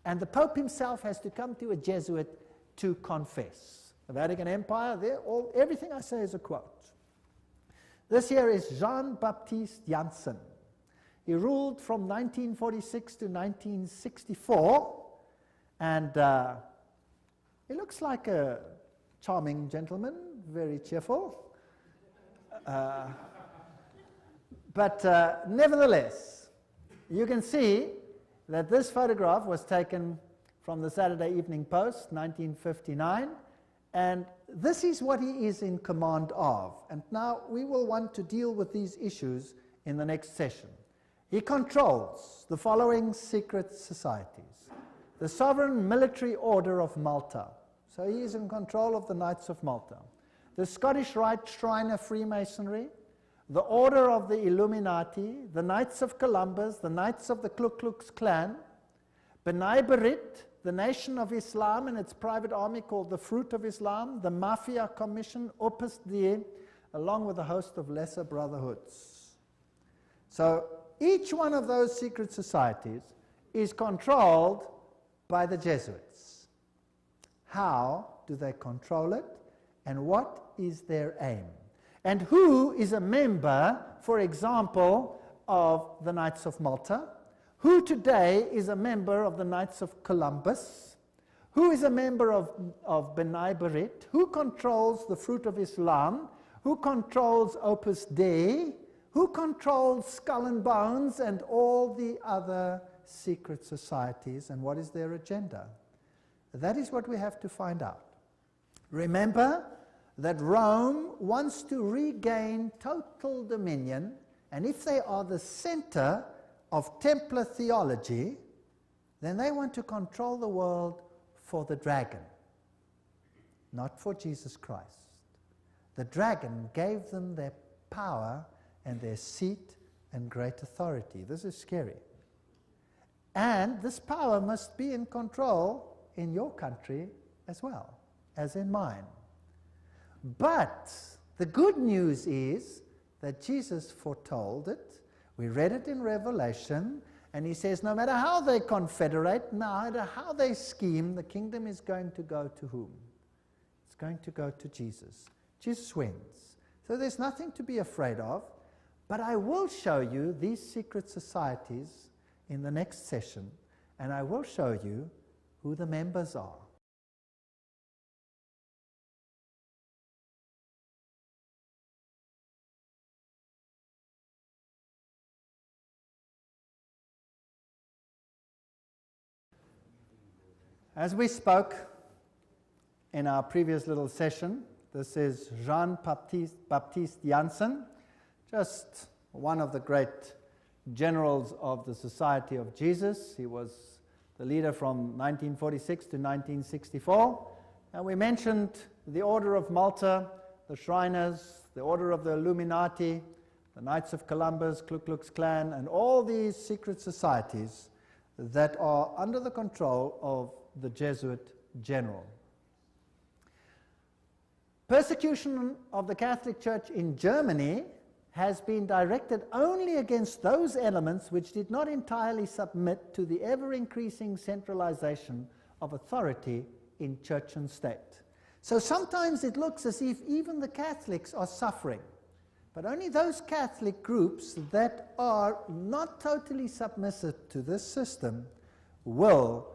And the Pope himself has to come to a Jesuit to confess. The Vatican Empire, everything I say is a quote. This here is Jean-Baptiste Janssen. He ruled from 1946 to 1964, and he looks like a charming gentleman, very cheerful. But nevertheless, you can see that this photograph was taken from the Saturday Evening Post, 1959, and this is what he is in command of. And now we will want to deal with these issues in the next session. He controls the following secret societies: the Sovereign Military Order of Malta. So he is in control of the Knights of Malta. The Scottish Rite Shrine of Freemasonry, the Order of the Illuminati, the Knights of Columbus, the Knights of the Ku Klux Klan, B'nai B'rith, the Nation of Islam and its private army called the Fruit of Islam, the Mafia Commission, Opus Dei, along with a host of lesser brotherhoods. So each one of those secret societies is controlled by the Jesuits. How do they control it, and what is their aim? And who is a member, for example, of the Knights of Malta? Who today is a member of the Knights of Columbus? Who is a member of B'nai B'rith? Who controls the Fruit of Islam? Who controls Opus Dei? Who controls Skull and Bones and all the other secret societies, and what is their agenda? That is what we have to find out. Remember that Rome wants to regain total dominion, and if they are the center of Templar theology, then they want to control the world for the dragon, not for Jesus Christ. The dragon gave them their power and their seat and great authority. This is scary. And this power must be in control in your country as well as in mine. But the good news is that Jesus foretold it. We read it in Revelation, and he says no matter how they confederate, no matter how they scheme, the kingdom is going to go to whom? It's going to go to Jesus. Jesus wins. So there's nothing to be afraid of, but I will show you these secret societies in the next session, and I will show you who the members are. As we spoke in our previous little session, this is Jean-Baptiste Janssen, just one of the great generals of the Society of Jesus. He was the leader from 1946 to 1964. And we mentioned the Order of Malta, the Shriners, the Order of the Illuminati, the Knights of Columbus, Ku Klux Klan, and all these secret societies that are under the control of the Jesuit general. Persecution of the Catholic Church in Germany has been directed only against those elements which did not entirely submit to the ever-increasing centralization of authority in church and state. So sometimes it looks as if even the Catholics are suffering, but only those Catholic groups that are not totally submissive to this system will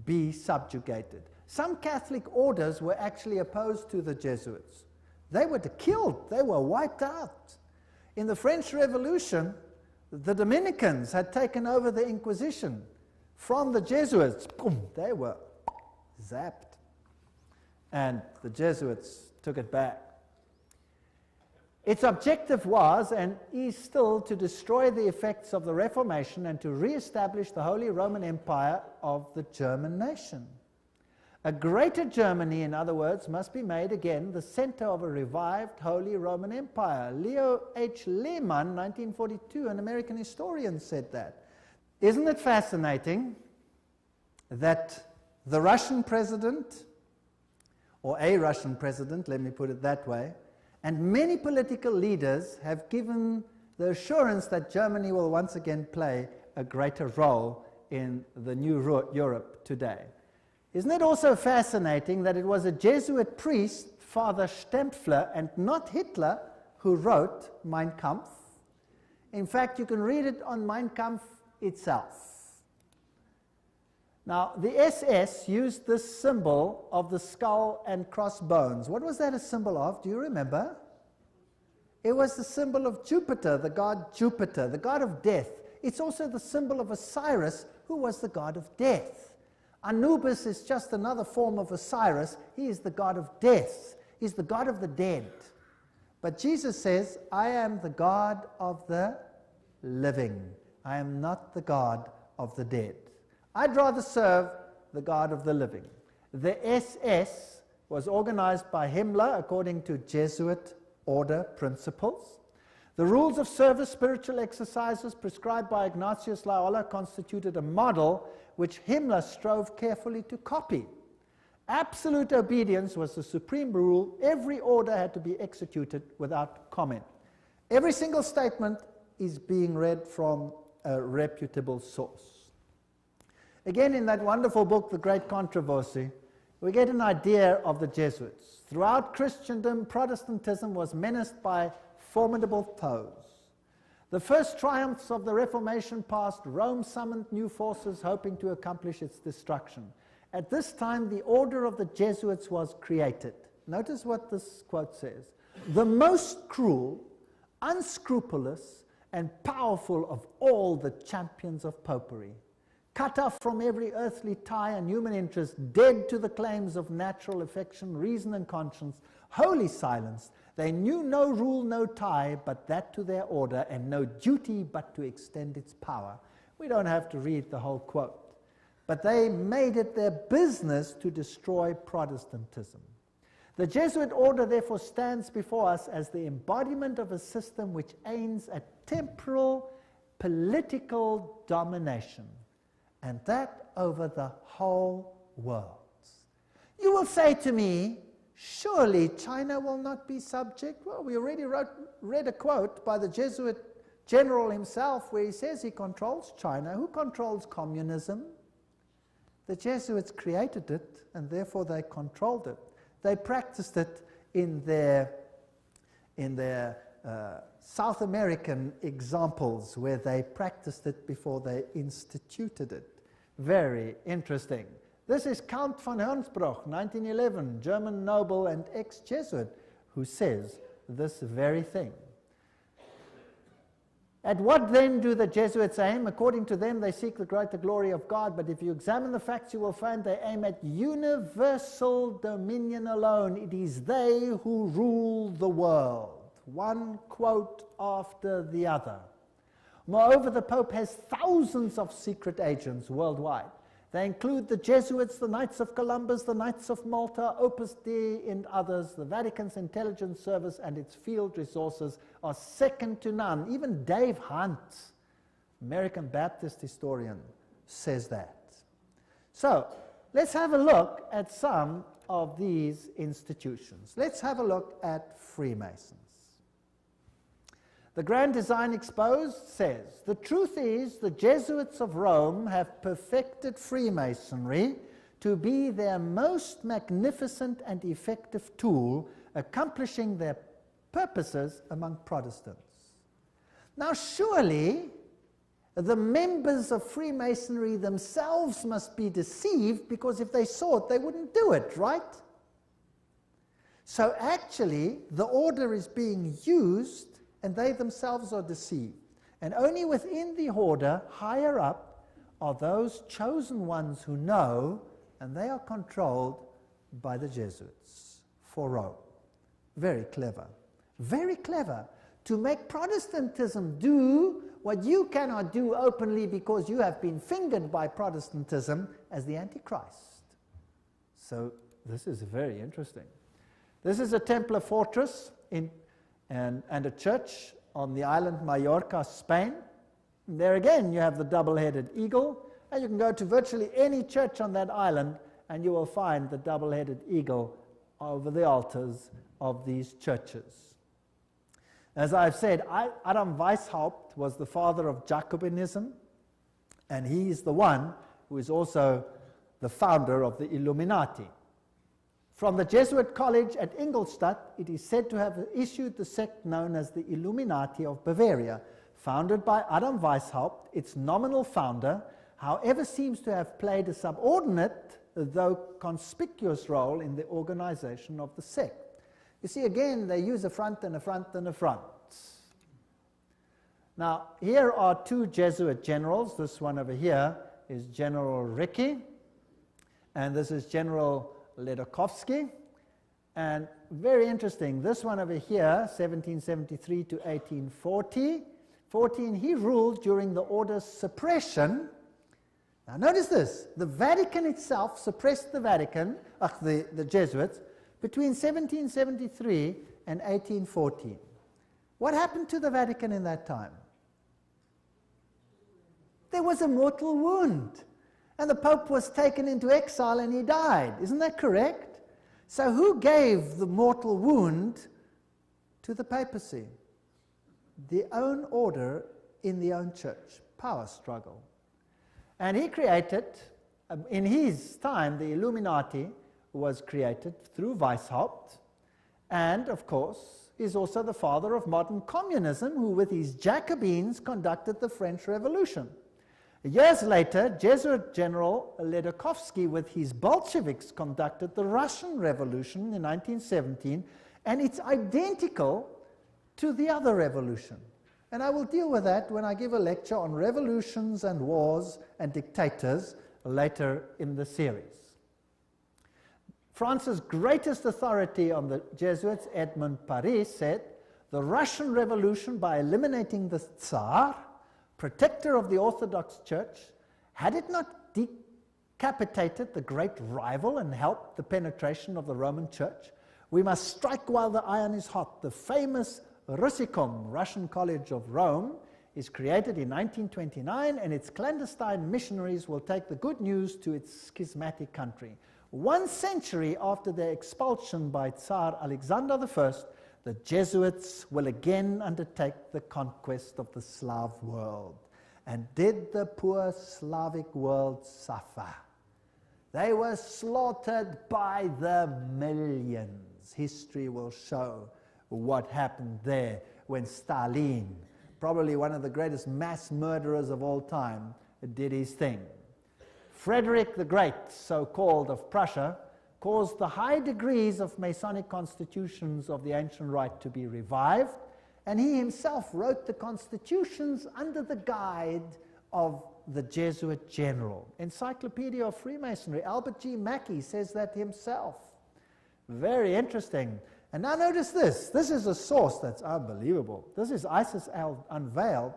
be subjugated. Some Catholic orders were actually opposed to the Jesuits. They were killed, they were wiped out. In the French Revolution, the Dominicans had taken over the Inquisition from the Jesuits. Boom, they were zapped. And the Jesuits took it back. Its objective was, and is still, to destroy the effects of the Reformation and to re-establish the Holy Roman Empire of the German nation. A greater Germany, in other words, must be made again the center of a revived Holy Roman Empire. Leo H. Lehman, 1942, an American historian, said that. Isn't it fascinating that the Russian president, or a Russian president, let me put it that way, and many political leaders have given the assurance that Germany will once again play a greater role in the new Europe today. Isn't it also fascinating that it was a Jesuit priest, Father Stempfler, and not Hitler, who wrote Mein Kampf? In fact, you can read it on Mein Kampf itself. Now, the SS used this symbol of the skull and crossbones. What was that a symbol of? Do you remember? It was the symbol of Jupiter, the god Jupiter, the god of death. It's also the symbol of Osiris, who was the god of death. Anubis is just another form of Osiris. He is the god of death. He's the god of the dead. But Jesus says, I am the God of the living. I am not the God of the dead. I'd rather serve the God of the living. The SS was organized by Himmler according to Jesuit order principles. The rules of service, spiritual exercises prescribed by Ignatius Loyola constituted a model which Himmler strove carefully to copy. Absolute obedience was the supreme rule. Every order had to be executed without comment. Every single statement is being read from a reputable source. Again, in that wonderful book, The Great Controversy, we get an idea of the Jesuits. Throughout Christendom, Protestantism was menaced by formidable foes. The first triumphs of the Reformation past, Rome summoned new forces hoping to accomplish its destruction. At this time, the order of the Jesuits was created. Notice what this quote says. The most cruel, unscrupulous, and powerful of all the champions of popery, cut off from every earthly tie and human interest, dead to the claims of natural affection, reason, and conscience, wholly silenced, they knew no rule, no tie, but that to their order, and no duty but to extend its power. We don't have to read the whole quote. But they made it their business to destroy Protestantism. The Jesuit order therefore stands before us as the embodiment of a system which aims at temporal political domination, and that over the whole world. You will say to me, surely China will not be subject? Well, we already read a quote by the Jesuit general himself where he says he controls China. Who controls communism? The Jesuits created it, and therefore they controlled it. They practiced it in their South American examples where they practiced it before they instituted it. Very interesting. This is Count von Hernsbruch, 1911, German noble and ex-Jesuit, who says this very thing. At what then do the Jesuits aim? According to them, they seek the greater glory of God, but if you examine the facts, you will find they aim at universal dominion alone. It is they who rule the world. One quote after the other. Moreover, the Pope has thousands of secret agents worldwide. They include the Jesuits, the Knights of Columbus, the Knights of Malta, Opus Dei, and others. The Vatican's intelligence service and its field resources are second to none. Even Dave Hunt, American Baptist historian, says that. So, let's have a look at some of these institutions. Let's have a look at Freemasons. The Grand Design Exposed says, the truth is the Jesuits of Rome have perfected Freemasonry to be their most magnificent and effective tool, accomplishing their purposes among Protestants. Now surely the members of Freemasonry themselves must be deceived, because if they saw it, they wouldn't do it, right? So actually the order is being used and they themselves are deceived. And only within the order, higher up, are those chosen ones who know, and they are controlled by the Jesuits for Rome. Very clever. Very clever. To make Protestantism do what you cannot do openly because you have been fingered by Protestantism as the Antichrist. So this is very interesting. This is a Templar fortress and a church on the island Mallorca, Spain. And there again you have the double-headed eagle, and you can go to virtually any church on that island and you will find the double-headed eagle over the altars of these churches. As I've said, Adam Weishaupt was the father of Jacobinism, and he is the one who is also the founder of the Illuminati. From the Jesuit college at Ingolstadt, it is said to have issued the sect known as the Illuminati of Bavaria, founded by Adam Weishaupt. Its nominal founder, however, seems to have played a subordinate, though conspicuous role in the organization of the sect. You see, again, they use a front and a front and a front. Now, here are two Jesuit generals. This one over here is General Ricci, and this is General Ledochowski. And very interesting, this one over here, 1773 to 1840, he ruled during the order's suppression. Now notice this, the Vatican itself suppressed the Jesuits, between 1773 and 1814. What happened to the Vatican in that time? There was a mortal wound. And the Pope was taken into exile and he died. Isn't that correct? So who gave the mortal wound to the papacy? The own order in the own church. Power struggle. And he created, in his time, the Illuminati was created through Weishaupt, and of course is also the father of modern communism, who with his Jacobins conducted the French Revolution. Years later, Jesuit General Ledochowski with his Bolsheviks conducted the Russian Revolution in 1917, and it's identical to the other revolution. And I will deal with that when I give a lecture on revolutions and wars and dictators later in the series. France's greatest authority on the Jesuits, Edmond Paris, said, the Russian Revolution, by eliminating the Tsar, protector of the Orthodox Church, had it not decapitated the great rival and helped the penetration of the Roman Church? We must strike while the iron is hot. The famous Russicum, Russian College of Rome, is created in 1929, and its clandestine missionaries will take the good news to its schismatic country. 1 century after their expulsion by Tsar Alexander I, the Jesuits will again undertake the conquest of the Slav world. And did the poor Slavic world suffer? They were slaughtered by the millions. History will show what happened there when Stalin, probably one of the greatest mass murderers of all time, did his thing. Frederick the Great, so-called, of Prussia, caused the high degrees of Masonic constitutions of the ancient rite to be revived, and he himself wrote the constitutions under the guide of the Jesuit general. Encyclopedia of Freemasonry, Albert G. Mackey says that himself. Very interesting. And now notice this. This is a source that's unbelievable. This is ISIS Unveiled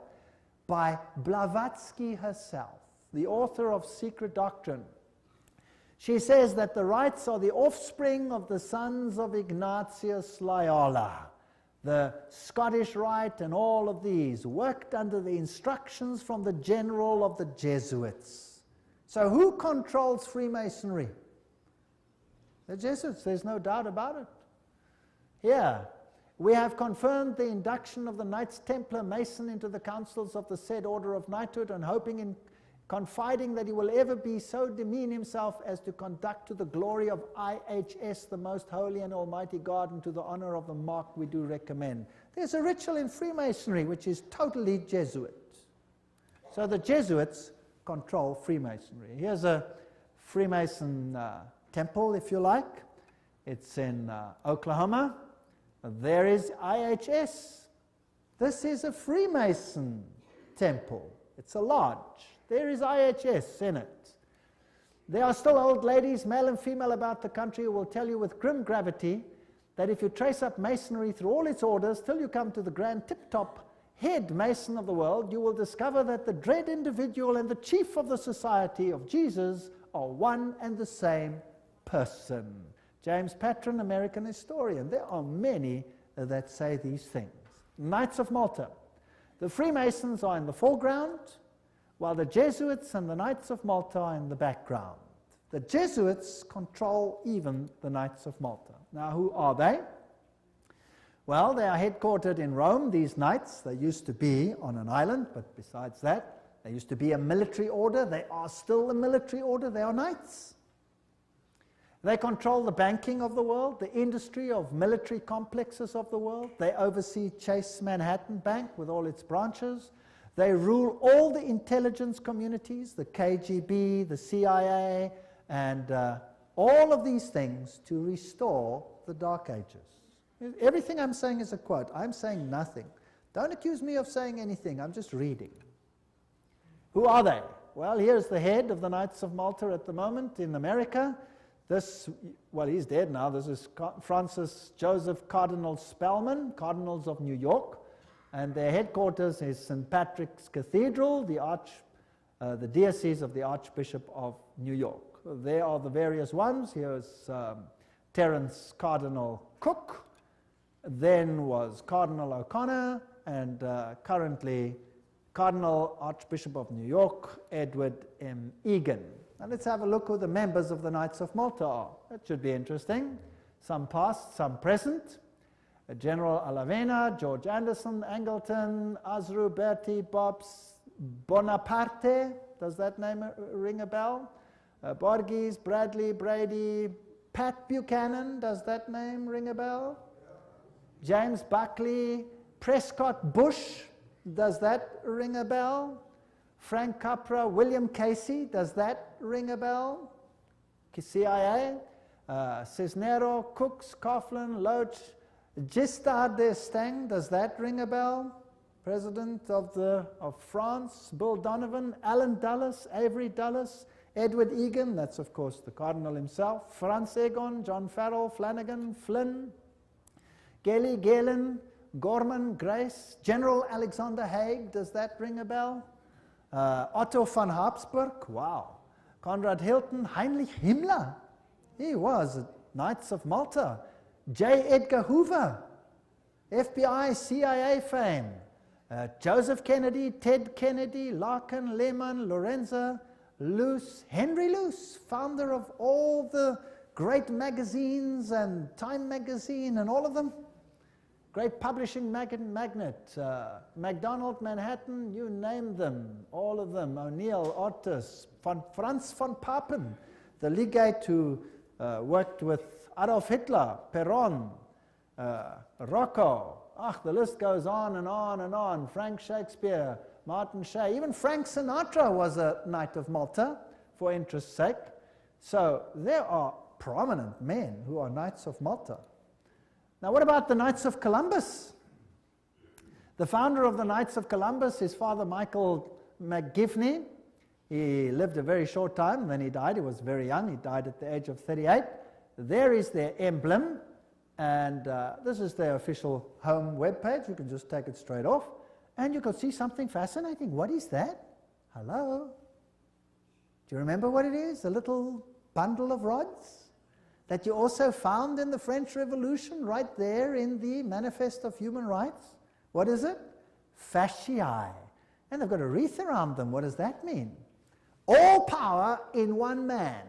by Blavatsky herself, the author of Secret Doctrine. She says that the rites are the offspring of the sons of Ignatius Loyola. The Scottish Rite and all of these worked under the instructions from the general of the Jesuits. So who controls Freemasonry? The Jesuits, there's no doubt about it. Here, we have confirmed the induction of the Knights Templar Mason into the councils of the said order of knighthood, and hoping in confiding that he will ever be so demean himself as to conduct to the glory of IHS, the most holy and almighty God, and to the honor of the mark we do recommend. There's a ritual in Freemasonry which is totally Jesuit. So the Jesuits control Freemasonry. Here's a Freemason temple, if you like. It's in Oklahoma. There is IHS. This is a Freemason temple. It's a lodge. There is IHS in it. There are still old ladies, male and female, about the country who will tell you with grim gravity that if you trace up Masonry through all its orders till you come to the grand tip-top head Mason of the world, you will discover that the dread individual and the chief of the Society of Jesus are one and the same person. James Patron, American historian. There are many that say these things. Knights of Malta. The Freemasons are in the foreground, while the Jesuits and the Knights of Malta are in the background. The Jesuits control even the Knights of Malta. Now, who are they? Well, they are headquartered in Rome, these knights. They used to be on an island, but besides that, they used to be a military order. They are still a military order. They are knights. They control the banking of the world, the industry of military complexes of the world. They oversee Chase Manhattan Bank with all its branches. They rule all the intelligence communities, the KGB, the CIA, and all of these things to restore the Dark Ages. Everything I'm saying is a quote. I'm saying nothing. Don't accuse me of saying anything. I'm just reading. Who are they? Well, here's the head of the Knights of Malta at the moment in America. Well, he's dead now. This is Francis Joseph Cardinal Spellman, Cardinals of New York. And their headquarters is St. Patrick's Cathedral, the diocese of the Archbishop of New York. There are the various ones. Here's Terence Cardinal Cook, then was Cardinal O'Connor, and currently Cardinal Archbishop of New York, Edward M. Egan. Now let's have a look who the members of the Knights of Malta are. That should be interesting. Some past, some present. General Alavena, George Anderson, Angleton, Azru, Bertie, Bobs, Bonaparte. Does that name ring a bell? Borges, Bradley, Brady, Pat Buchanan. Does that name ring a bell? James Buckley, Prescott Bush. Does that ring a bell? Frank Capra, William Casey. Does that ring a bell? CIA. Cisnero, Cooks, Coughlin, Loach, Giscard d'Estaing. Does that ring a bell? President of France. Bill Donovan, Alan Dulles, Avery Dulles, Edward Egan, that's of course the Cardinal himself, Franz Egon, John Farrell, Flanagan, Flynn, Gelly, Galen, Gorman, Grace, General Alexander Haig. Does that ring a bell? Otto von Habsburg, wow. Conrad Hilton, Heinrich Himmler, he was at Knights of Malta. J. Edgar Hoover, FBI, CIA fame. Joseph Kennedy, Ted Kennedy, Larkin, Lehman, Lorenza, Luce, Henry Luce, founder of all the great magazines and Time magazine and all of them. Great publishing magnate, MacDonald, Manhattan, you name them, all of them. O'Neill, Otis, Franz von Papen, the legate who worked with Adolf Hitler, Perón, Rocco. The list goes on and on and on. Frank Shakespeare, Martin Shea, even Frank Sinatra was a Knight of Malta, for interest's sake. So there are prominent men who are Knights of Malta. Now what about the Knights of Columbus? The founder of the Knights of Columbus is Father Michael McGivney. He lived a very short time, then he died. He was very young. He died at the age of 38. There is their emblem, and this is their official home webpage. You can just take it straight off, and you can see something fascinating. What is that? Hello? Do you remember what it is? A little bundle of rods that you also found in the French Revolution, right there in the Manifest of Human Rights. What is it? Fasciae. And they've got a wreath around them. What does that mean? All power in one man.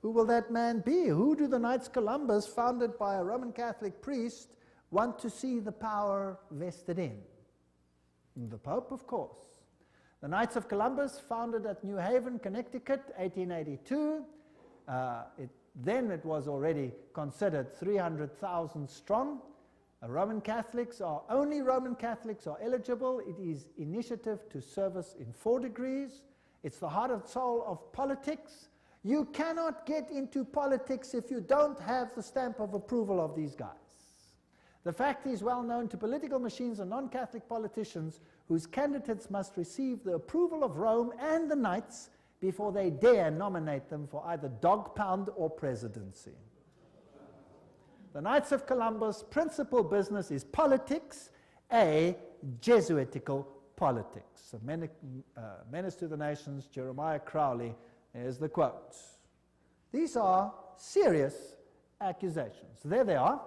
Who will that man be? Who do the Knights Columbus, founded by a Roman Catholic priest, want to see the power vested in? The Pope, of course. The Knights of Columbus, founded at New Haven, Connecticut, 1882. Then it was already considered 300,000 strong. Only Roman Catholics are eligible. It is initiative to service in 4 degrees. It's the heart and soul of politics. You cannot get into politics if you don't have the stamp of approval of these guys. The fact is well known to political machines and non-Catholic politicians whose candidates must receive the approval of Rome and the Knights before they dare nominate them for either dog pound or presidency. The Knights of Columbus' principal business is politics, a Jesuitical politics. A menace to the nations, Jeremiah Crowley, is the quote. These are serious accusations. There they are,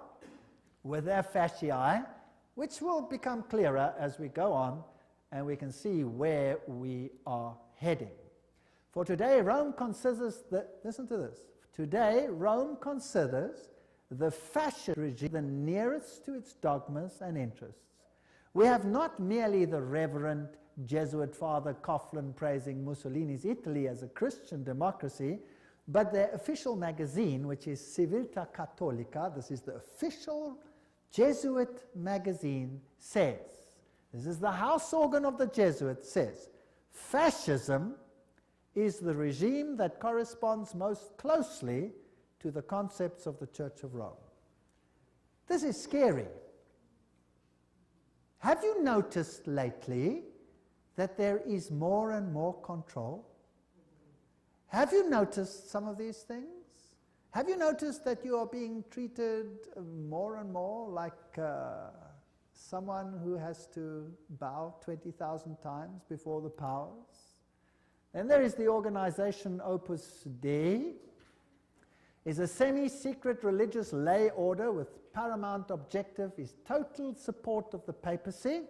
with their fasciae, which will become clearer as we go on, and we can see where we are heading. For today, Rome considers listen to this. Today, Rome considers the fascist regime the nearest to its dogmas and interests. We have not merely the Reverend Jesuit Father Coughlin praising Mussolini's Italy as a Christian democracy, but their official magazine, which is Civiltà Cattolica, this is the official Jesuit magazine, says, this is the house organ of the Jesuits, says, fascism is the regime that corresponds most closely to the concepts of the Church of Rome. This is scary. Have you noticed lately that there is more and more control? Have you noticed some of these things? Have you noticed that you are being treated more and more like someone who has to bow 20,000 times before the powers? And there is the organization Opus Dei. Is a semi-secret religious lay order with paramount objective is total support of the papacy.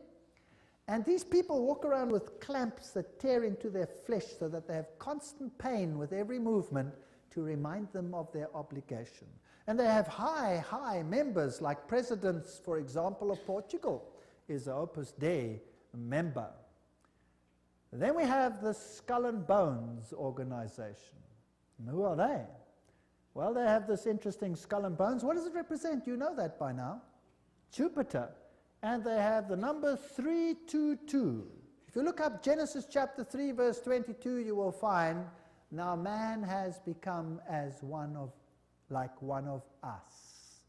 And these people walk around with clamps that tear into their flesh so that they have constant pain with every movement to remind them of their obligation. And they have high members, like presidents, for example, of Portugal is an Opus Dei member. Then we have the Skull and Bones organization. And who are they? Well, they have this interesting skull and bones. What does it represent? You know that by now. Jupiter. And they have the number 322. If you look up Genesis chapter 3, verse 22, you will find, now man has become like one of us,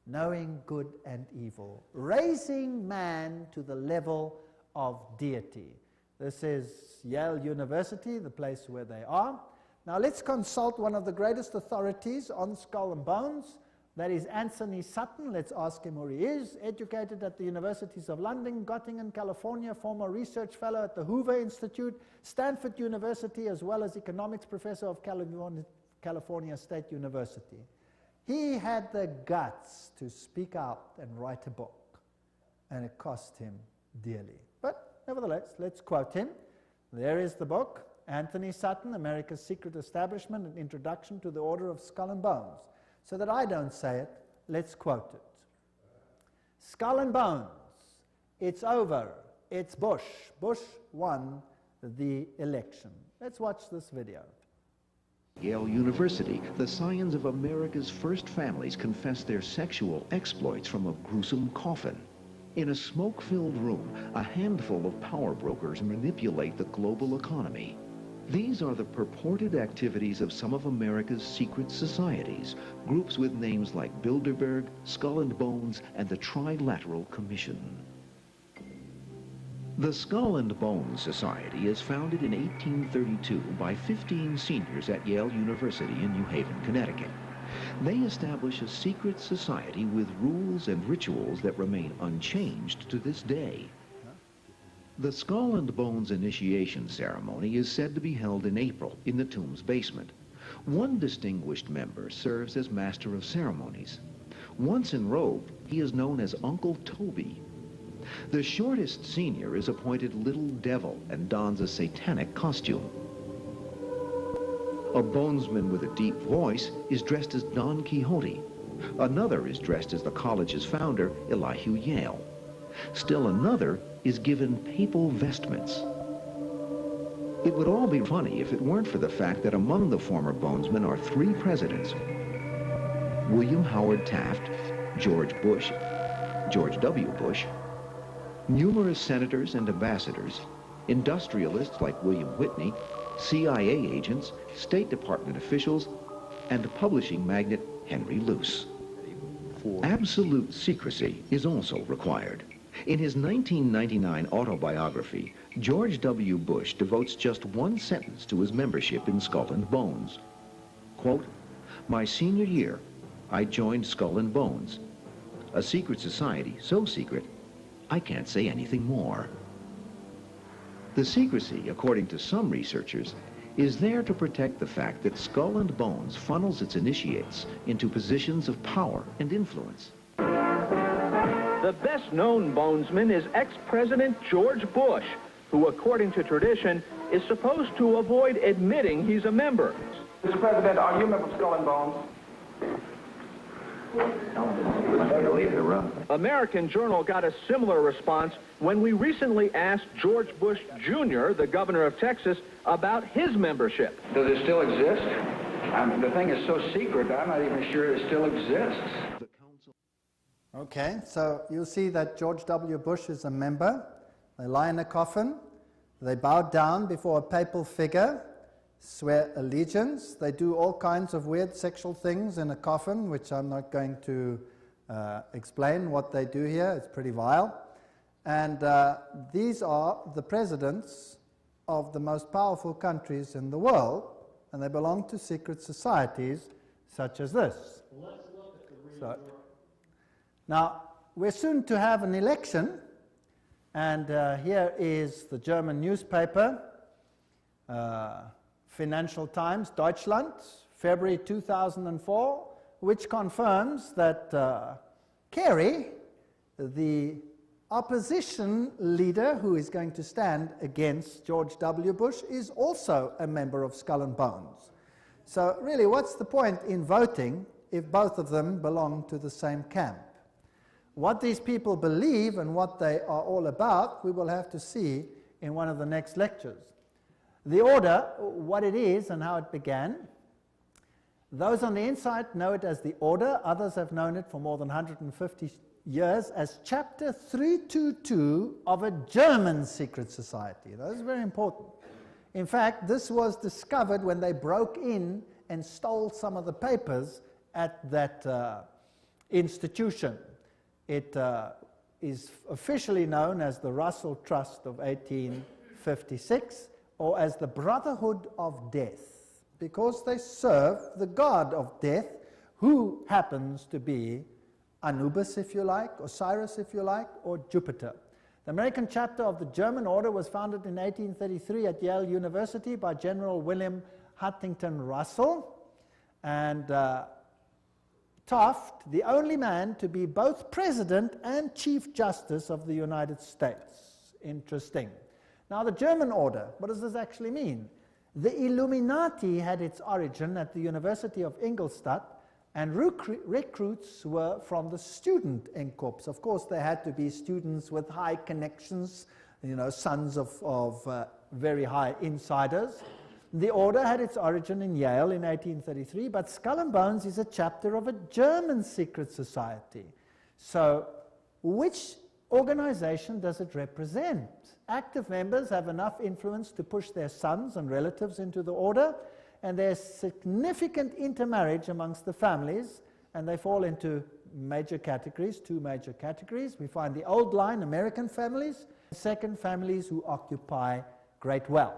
knowing good and evil, raising man to the level of deity. This is Yale University, the place where they are. Now let's consult one of the greatest authorities on skull and bones. That is Anthony Sutton. Let's ask him who he is. Educated at the Universities of London, Göttingen, California, former research fellow at the Hoover Institute, Stanford University, as well as economics professor of California State University. He had the guts to speak out and write a book, and it cost him dearly. But nevertheless, let's quote him. There is the book. Anthony Sutton, America's Secret Establishment, an Introduction to the Order of Skull and Bones. So that I don't say it, let's quote it. Skull and Bones, it's over, it's Bush. Bush won the election. Let's watch this video. Yale University, the scions of America's first families confess their sexual exploits from a gruesome coffin. In a smoke-filled room, a handful of power brokers manipulate the global economy. These are the purported activities of some of America's secret societies, groups with names like Bilderberg, Skull and Bones, and the Trilateral Commission. The Skull and Bones Society is founded in 1832 by 15 seniors at Yale University in New Haven, Connecticut. They establish a secret society with rules and rituals that remain unchanged to this day. The Skull and Bones initiation ceremony is said to be held in April in the tomb's basement. One distinguished member serves as master of ceremonies. Once enrobed, he is known as Uncle Toby. The shortest senior is appointed Little Devil and dons a satanic costume. A bonesman with a deep voice is dressed as Don Quixote. Another is dressed as the college's founder, Elihu Yale. Still another is given papal vestments. It would all be funny if it weren't for the fact that among the former bonesmen are 3 presidents: William Howard Taft, George Bush, George W. Bush, numerous senators and ambassadors, industrialists like William Whitney, CIA agents, State Department officials, and publishing magnate Henry Luce. Absolute secrecy is also required. In his 1999 autobiography, George W. Bush devotes just one sentence to his membership in Skull and Bones. Quote, "My senior year, I joined Skull and Bones, a secret society so secret, I can't say anything more." The secrecy, according to some researchers, is there to protect the fact that Skull and Bones funnels its initiates into positions of power and influence. The best-known bonesman is ex-President George Bush, who, according to tradition, is supposed to avoid admitting he's a member. Mr. President, are you a member of Skull and Bones? Leave the room. American Journal got a similar response when we recently asked George Bush Jr., the governor of Texas, about his membership. Does it still exist? The thing is so secret, I'm not even sure it still exists. Okay, so you'll see that George W. Bush is a member. They lie in a coffin. They bow down before a papal figure, swear allegiance. They do all kinds of weird sexual things in a coffin, which I'm not going to explain what they do here. It's pretty vile. And these are the presidents of the most powerful countries in the world, and they belong to secret societies such as this. Well, let's look at the real now, we're soon to have an election, and here is the German newspaper, Financial Times, Deutschland, February 2004, which confirms that Kerry, the opposition leader who is going to stand against George W. Bush, is also a member of Skull and Bones. So really, what's the point in voting if both of them belong to the same camp? What these people believe and what they are all about, we will have to see in one of the next lectures. The order, what it is and how it began. Those on the inside know it as the order. Others have known it for more than 150 years as Chapter 322 of a German secret society. That is very important. In fact, this was discovered when they broke in and stole some of the papers at that institution. It is officially known as the Russell Trust of 1856, or as the Brotherhood of Death, because they serve the god of death, who happens to be Anubis, if you like, Osiris, if you like, or Jupiter. The American chapter of the German order was founded in 1833 at Yale University by General William Huntington Russell, and Taft, the only man to be both President and Chief Justice of the United States. Interesting. Now, the German order, what does this actually mean? The Illuminati had its origin at the University of Ingolstadt, and recruits were from the student Inkorps. Of course, they had to be students with high connections, you know, sons of very high insiders. The order had its origin in Yale in 1833, but Skull and Bones is a chapter of a German secret society. So, which organization does it represent? Active members have enough influence to push their sons and relatives into the order, and there's significant intermarriage amongst the families, and they fall into major categories, 2 major categories. We find the old line American families, Second, families who occupy great wealth.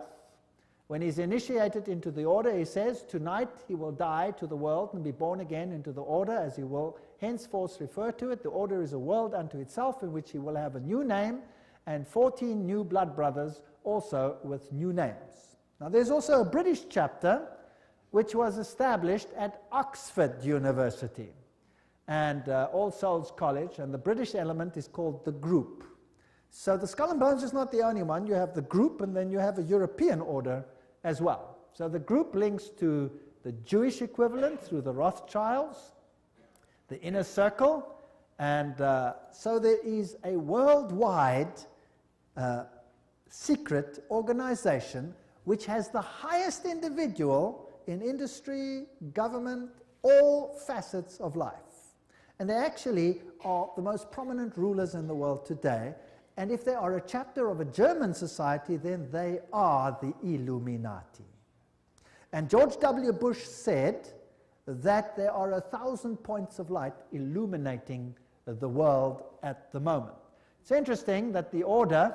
When he's initiated into the order, he says, tonight he will die to the world and be born again into the order, as he will henceforth refer to it. The order is a world unto itself, in which he will have a new name, and 14 new blood brothers also with new names. Now there's also a British chapter which was established at Oxford University and All Souls College, and the British element is called the Group. So the Skull and Bones is not the only one. You have the Group, and then you have a European order as well. So the Group links to the Jewish equivalent through the Rothschilds, the Inner Circle, and so there is a worldwide secret organization which has the highest individual in industry, government, all facets of life. And they actually are the most prominent rulers in the world today. And if they are a chapter of a German society, then they are the Illuminati. And George W. Bush said that there are 1,000 points of light illuminating the world at the moment. It's interesting that the order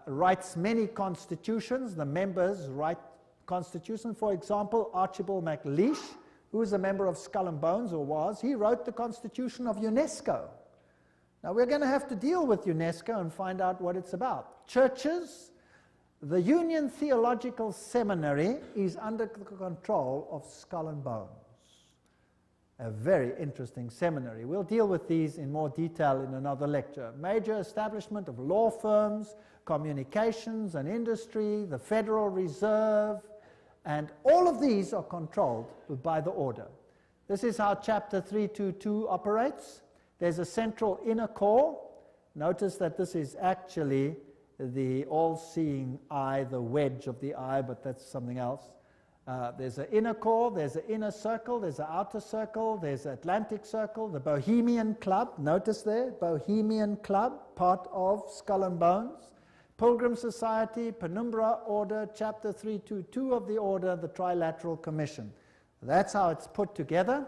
writes many constitutions. The members write constitutions. For example, Archibald MacLeish, who is a member of Skull and Bones, or was, he wrote the constitution of UNESCO. Now we're going to have to deal with UNESCO and find out what it's about. Churches, the Union Theological Seminary is under the control of Skull and Bones. A very interesting seminary. We'll deal with these in more detail in another lecture. Major establishment of law firms, communications and industry, the Federal Reserve, and all of these are controlled by the order. This is how Chapter 322 operates. There's a central inner core. Notice that this is actually the all-seeing eye, the wedge of the eye, but that's something else. There's an inner core, there's an inner circle, there's an outer circle, there's an Atlantic Circle, the Bohemian Club, notice there, Bohemian Club, part of Skull and Bones, Pilgrim Society, Penumbra Order, Chapter 322 of the Order, the Trilateral Commission. That's how it's put together.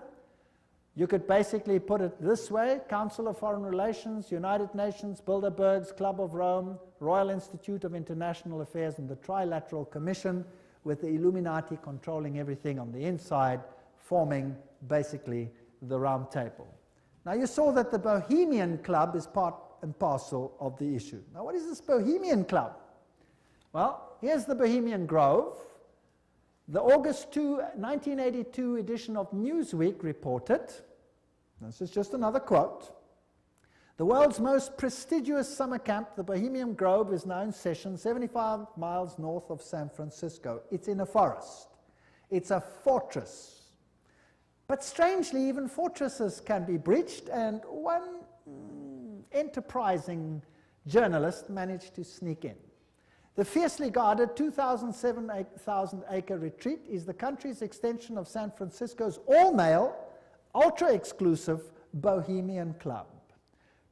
You could basically put it this way: Council of Foreign Relations, United Nations, Bilderbergs, Club of Rome, Royal Institute of International Affairs, and the Trilateral Commission, with the Illuminati controlling everything on the inside, forming basically the Round Table. Now you saw that the Bohemian Club is part and parcel of the issue. Now what is this Bohemian Club? Well, here's the Bohemian Grove. The August 2, 1982 edition of Newsweek reported, this is just another quote, the world's most prestigious summer camp, the Bohemian Grove, is now in session 75 miles north of San Francisco. It's in a forest. It's a fortress. But strangely, even fortresses can be breached, and one enterprising journalist managed to sneak in. The fiercely guarded 2,007 acre retreat is the country's extension of San Francisco's all-male, ultra-exclusive Bohemian Club,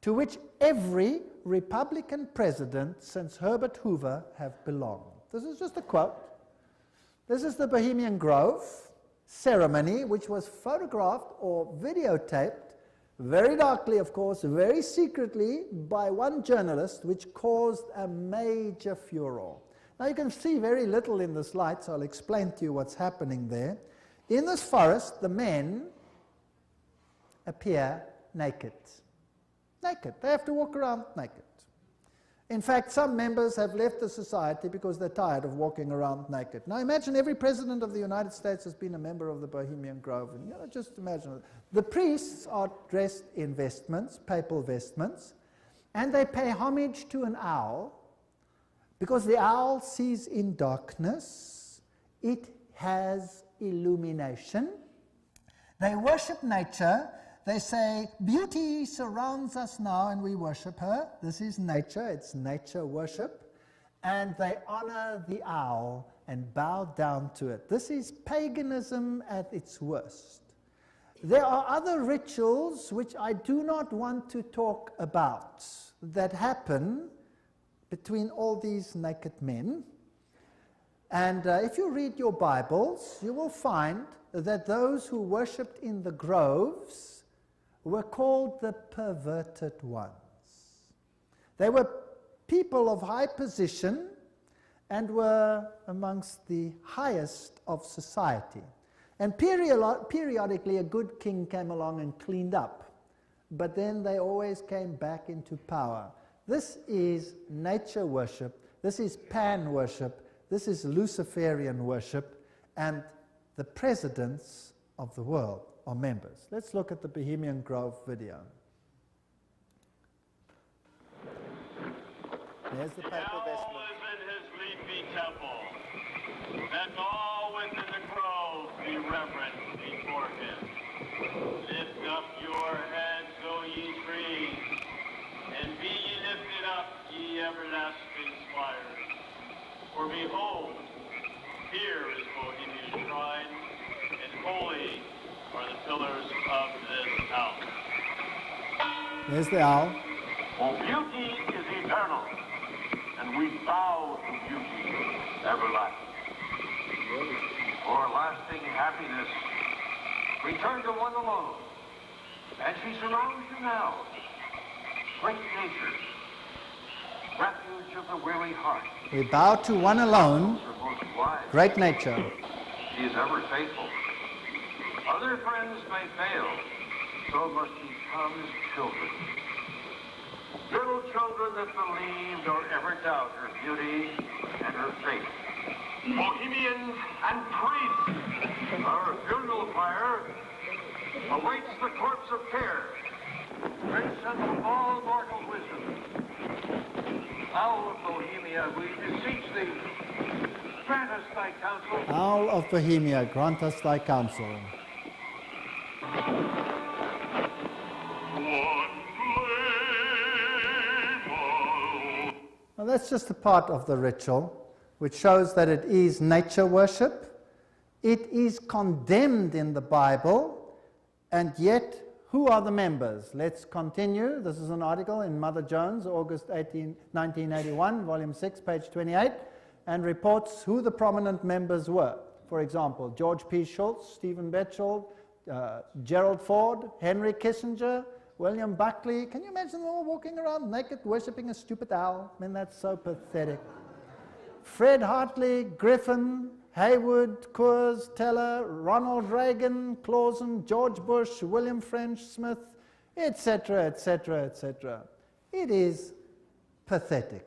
to which every Republican president since Herbert Hoover have belonged. This is just a quote. This is the Bohemian Grove ceremony, which was photographed or videotaped, very darkly, of course, very secretly, by one journalist, which caused a major furor. Now you can see very little in this light, so I'll explain to you what's happening there. In this forest, the men appear naked. Naked. They have to walk around naked. In fact, some members have left the society because they're tired of walking around naked. Now imagine every president of the United States has been a member of the Bohemian Grove. And just imagine it. The priests are dressed in vestments, papal vestments, and they pay homage to an owl because the owl sees in darkness. It has illumination. They worship nature. They say, beauty surrounds us now and we worship her. This is nature, it's nature worship. And they honor the owl and bow down to it. This is paganism at its worst. There are other rituals which I do not want to talk about that happen between all these naked men. And if you read your Bibles, you will find that those who worshipped in the groves were called the perverted ones. They were people of high position and were amongst the highest of society. And periodically a good king came along and cleaned up, but then they always came back into power. This is nature worship, this is pan worship, this is Luciferian worship, and the presidents of the world are members. Let's look at the Bohemian Grove video. There's the papal vestment. All is in his leafy temple, and all within the grove be reverent before him. Lift up your heads, O ye trees, and be ye lifted up, ye everlasting spires. For behold, here is Bohemia's shrine, and holy are the pillars of this house. There's the owl. For beauty is eternal, and we bow to beauty everlasting. For lasting happiness, return to one alone, and she surrounds you now. Great nature, refuge of the weary heart. We bow to one alone, great nature. She is ever faithful. Other friends may fail, so must ye come as children. Little children that believe nor ever doubt her beauty and her faith. Bohemians and priests, our funeral pyre awaits the corpse of care. Grandson of all mortal wisdom, Owl of Bohemia, we beseech thee, grant us thy counsel. Owl of Bohemia, grant us thy counsel. Well, that's just a part of the ritual, which shows that it is nature worship. It is condemned in the Bible, and yet, who are the members? Let's continue. This is an article in Mother Jones, August 1981, volume 6, page 28, and reports who the prominent members were. For example, George P. Schultz, Stephen Batchelor, Gerald Ford, Henry Kissinger, William Buckley. Can you imagine them all walking around naked, worshipping a stupid owl? I mean, that's so pathetic. Fred Hartley, Griffin, Haywood, Coors, Teller, Ronald Reagan, Clausen, George Bush, William French Smith, etc., etc., etc. It is pathetic.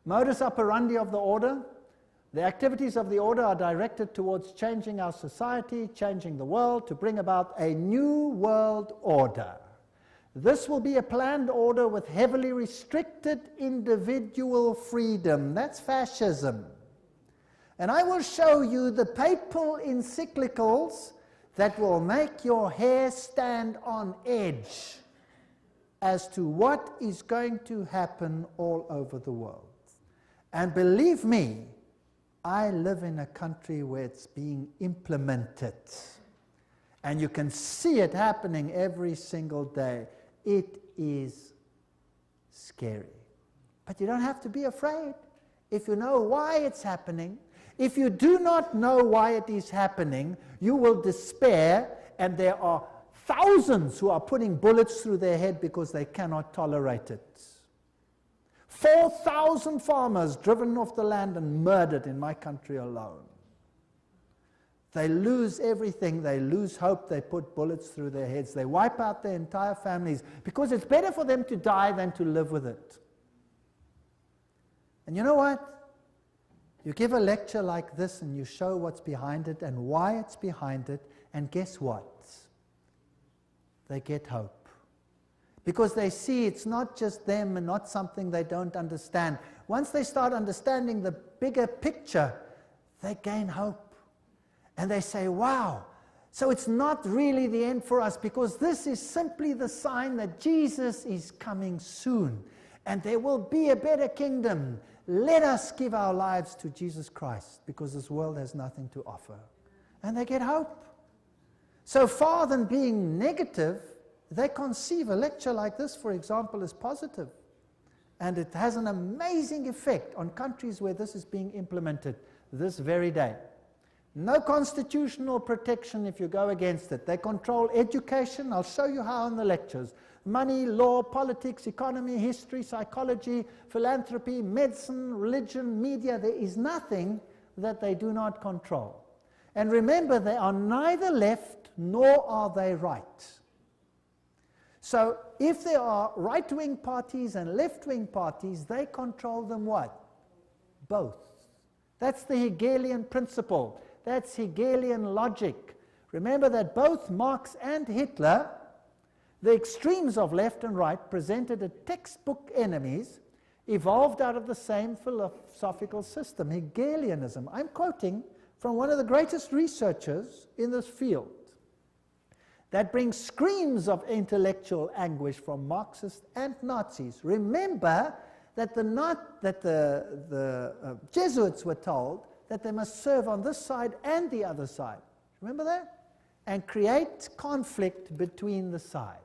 Modus operandi of the order. The activities of the order are directed towards changing our society, changing the world, to bring about a new world order. This will be a planned order with heavily restricted individual freedom. That's fascism. And I will show you the papal encyclicals that will make your hair stand on edge as to what is going to happen all over the world. And believe me, I live in a country where it's being implemented. And you can see it happening every single day. It is scary. But you don't have to be afraid if you know why it's happening. If you do not know why it is happening, you will despair, and there are thousands who are putting bullets through their head because they cannot tolerate it. 4,000 farmers driven off the land and murdered in my country alone. They lose everything, they lose hope, they put bullets through their heads, they wipe out their entire families because it's better for them to die than to live with it. And you know what? You give a lecture like this and you show what's behind it and why it's behind it, and guess what? They get hope. Because they see it's not just them and not something they don't understand. Once they start understanding the bigger picture, they gain hope. And they say, wow, so it's not really the end for us, because this is simply the sign that Jesus is coming soon. And there will be a better kingdom. Let us give our lives to Jesus Christ, because this world has nothing to offer. And they get hope. So far than being negative, they conceive a lecture like this, for example, as positive. And it has an amazing effect on countries where this is being implemented this very day. No constitutional protection if you go against it. They control education. I'll show you how in the lectures. Money, law, politics, economy, history, psychology, philanthropy, medicine, religion, media. There is nothing that they do not control. And remember, they are neither left nor are they right. So if there are right-wing parties and left-wing parties, they control them what? Both. That's the Hegelian principle. That's Hegelian logic. Remember that both Marx and Hitler, the extremes of left and right, presented as textbook enemies, evolved out of the same philosophical system, Hegelianism. I'm quoting from one of the greatest researchers in this field that brings screams of intellectual anguish from Marxists and Nazis. Remember that the Jesuits were told that they must serve on this side and the other side. Remember that? And create conflict between the sides.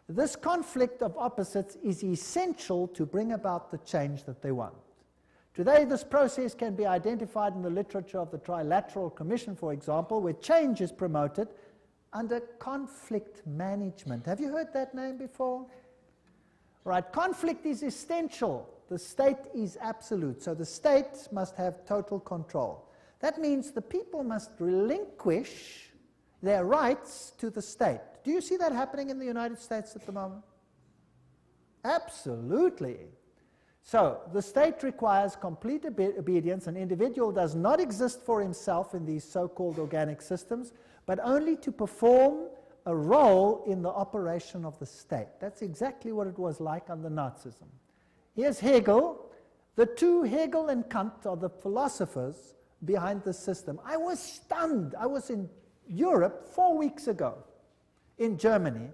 This conflict of opposites is essential to bring about the change that they want. Today, this process can be identified in the literature of the Trilateral Commission, for example, where change is promoted under conflict management. Have you heard that name before? Right, conflict is essential. The state is absolute, so the state must have total control. That means the people must relinquish their rights to the state. Do you see that happening in the United States at the moment? Absolutely. So the state requires complete obedience. An individual does not exist for himself in these so-called organic systems, but only to perform a role in the operation of the state. That's exactly what it was like under Nazism. Here's Hegel. The two, Hegel and Kant, are the philosophers behind the system. I was stunned. I was in Europe 4 weeks ago, in Germany,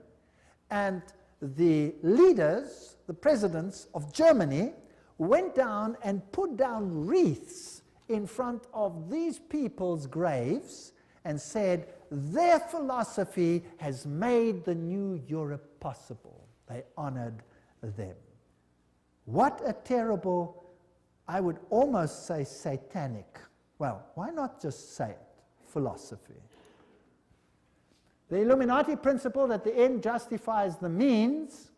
and the leaders, the presidents of Germany, went down and put down wreaths in front of these people's graves and said, their philosophy has made the new Europe possible. They honored them. What a terrible, I would almost say satanic, well, why not just say it, philosophy. The Illuminati principle that the end justifies the means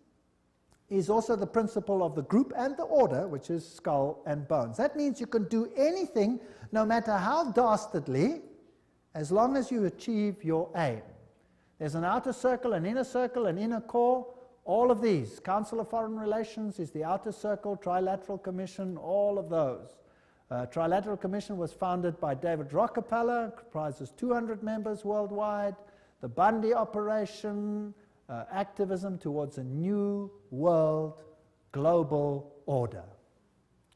is also the principle of the group and the order, which is skull and bones. That means you can do anything, no matter how dastardly, as long as you achieve your aim. There's an outer circle, an inner core, all of these. Council of Foreign Relations is the outer circle, Trilateral Commission, all of those. Trilateral Commission was founded by David Rockefeller, comprises 200 members worldwide. The Bundy operation, activism towards a new world global order.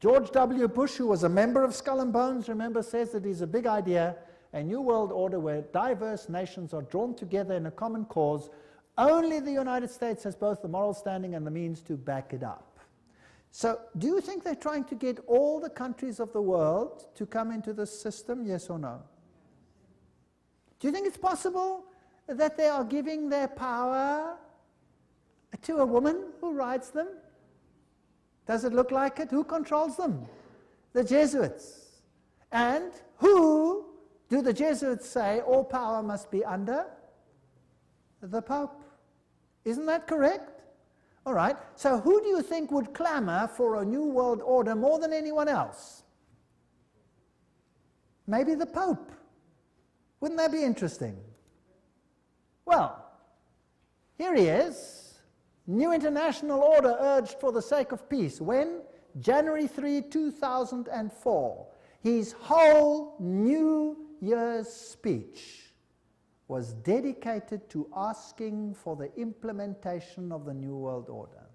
George W. Bush, who was a member of Skull and Bones, remember, says that it's a big idea, a new world order where diverse nations are drawn together in a common cause. Only the United States has both the moral standing and the means to back it up. So, do you think they're trying to get all the countries of the world to come into this system, yes or no? Do you think it's possible that they are giving their power to a woman who rides them? Does it look like it? Who controls them? The Jesuits. And who do the Jesuits say all power must be under? The Pope. Isn't that correct? All right. So who do you think would clamor for a new world order more than anyone else? Maybe the Pope. Wouldn't that be interesting? Well, here he is. New international order urged for the sake of peace. When? January 3, 2004. His whole New Year's speech was dedicated to asking for the implementation of the New World Order.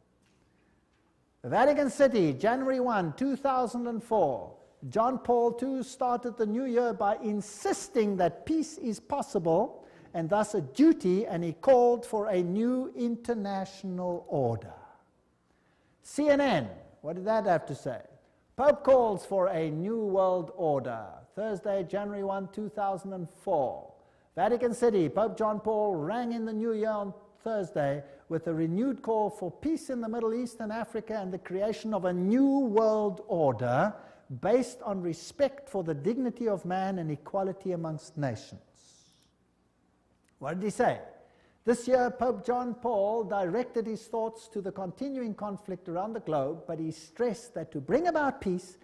Vatican City, January 1, 2004. John Paul II started the new year by insisting that peace is possible and thus a duty, and he called for a new international order. CNN, what did that have to say? Pope calls for a new world order. Thursday, January 1, 2004. Vatican City, Pope John Paul rang in the new year on Thursday with a renewed call for peace in the Middle East and Africa and the creation of a new world order based on respect for the dignity of man and equality amongst nations. What did he say? This year, Pope John Paul directed his thoughts to the continuing conflict around the globe, but he stressed that to bring about peace,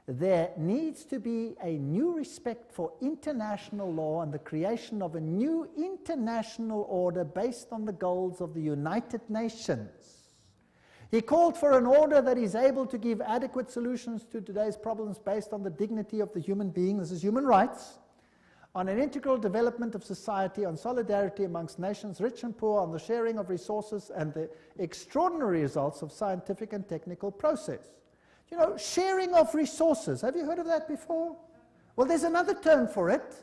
there needs to be a new respect for international law and the creation of a new international order based on the goals of the United Nations. He called for an order that is able to give adequate solutions to today's problems based on the dignity of the human being, this is human rights, on an integral development of society, on solidarity amongst nations, rich and poor, on the sharing of resources and the extraordinary results of scientific and technical process. You know, sharing of resources, have you heard of that before? Well, there's another term for it.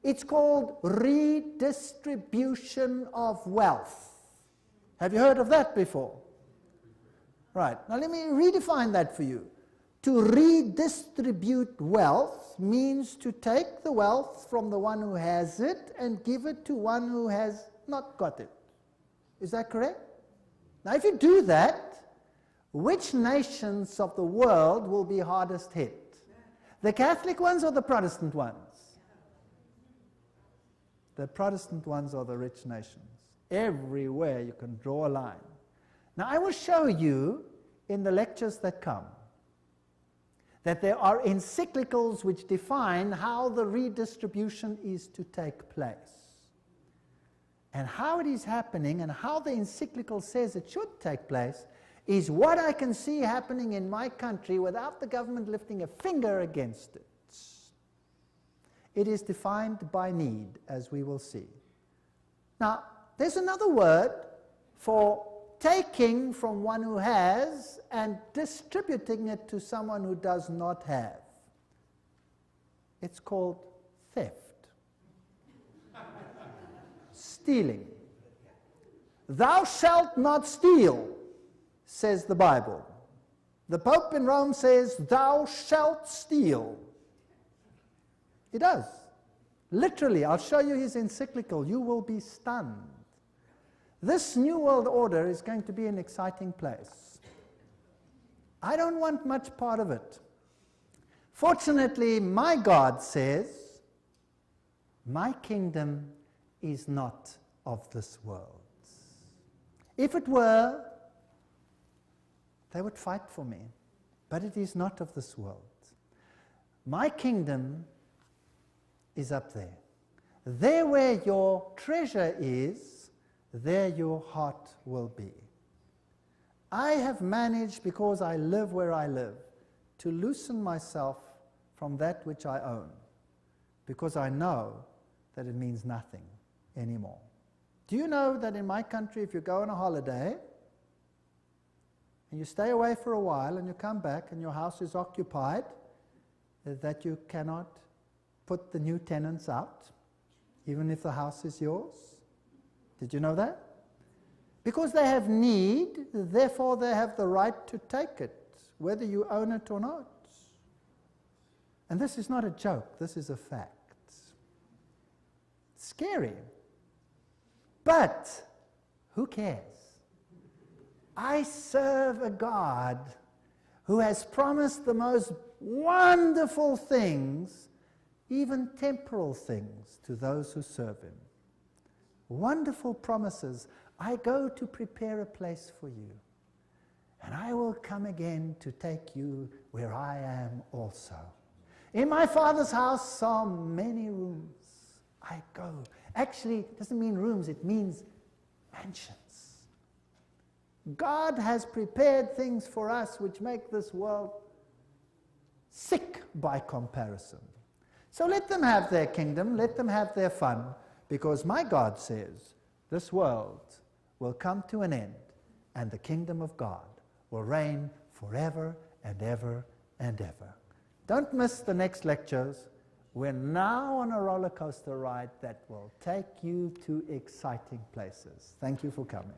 It's called redistribution of wealth. Have you heard of that before? Right, now let me redefine that for you. To redistribute wealth means to take the wealth from the one who has it and give it to one who has not got it. Is that correct? Now if you do that, which nations of the world will be hardest hit? The Catholic ones or the Protestant ones? The Protestant ones are the rich nations. Everywhere you can draw a line. Now I will show you in the lectures that come that there are encyclicals which define how the redistribution is to take place. And how it is happening and how the encyclical says it should take place is what I can see happening in my country without the government lifting a finger against it. It is defined by need, as we will see. Now, there's another word for taking from one who has and distributing it to someone who does not have. It's called theft. Stealing. Thou shalt not steal, says the Bible. The Pope in Rome says, thou shalt steal. He does. Literally, I'll show you his encyclical. You will be stunned. This New World Order is going to be an exciting place. I don't want much part of it. Fortunately, my God says, my kingdom is not of this world. If it were, they would fight for me, but it is not of this world. My kingdom is up there. There where your treasure is, there your heart will be. I have managed, because I live where I live, to loosen myself from that which I own, because I know that it means nothing anymore. Do you know that in my country, if you go on a holiday, and you stay away for a while, and you come back, and your house is occupied, that you cannot put the new tenants out, even if the house is yours? Did you know that? Because they have need, therefore they have the right to take it, whether you own it or not. And this is not a joke, this is a fact. Scary. But who cares? I serve a God who has promised the most wonderful things, even temporal things, to those who serve him. Wonderful promises. I go to prepare a place for you, and I will come again to take you where I am also. In my Father's house are many rooms. I go. Actually, it doesn't mean rooms, it means mansions. God has prepared things for us which make this world sick by comparison. So let them have their kingdom, let them have their fun, because my God says this world will come to an end and the kingdom of God will reign forever and ever and ever. Don't miss the next lectures. We're now on a roller coaster ride that will take you to exciting places. Thank you for coming.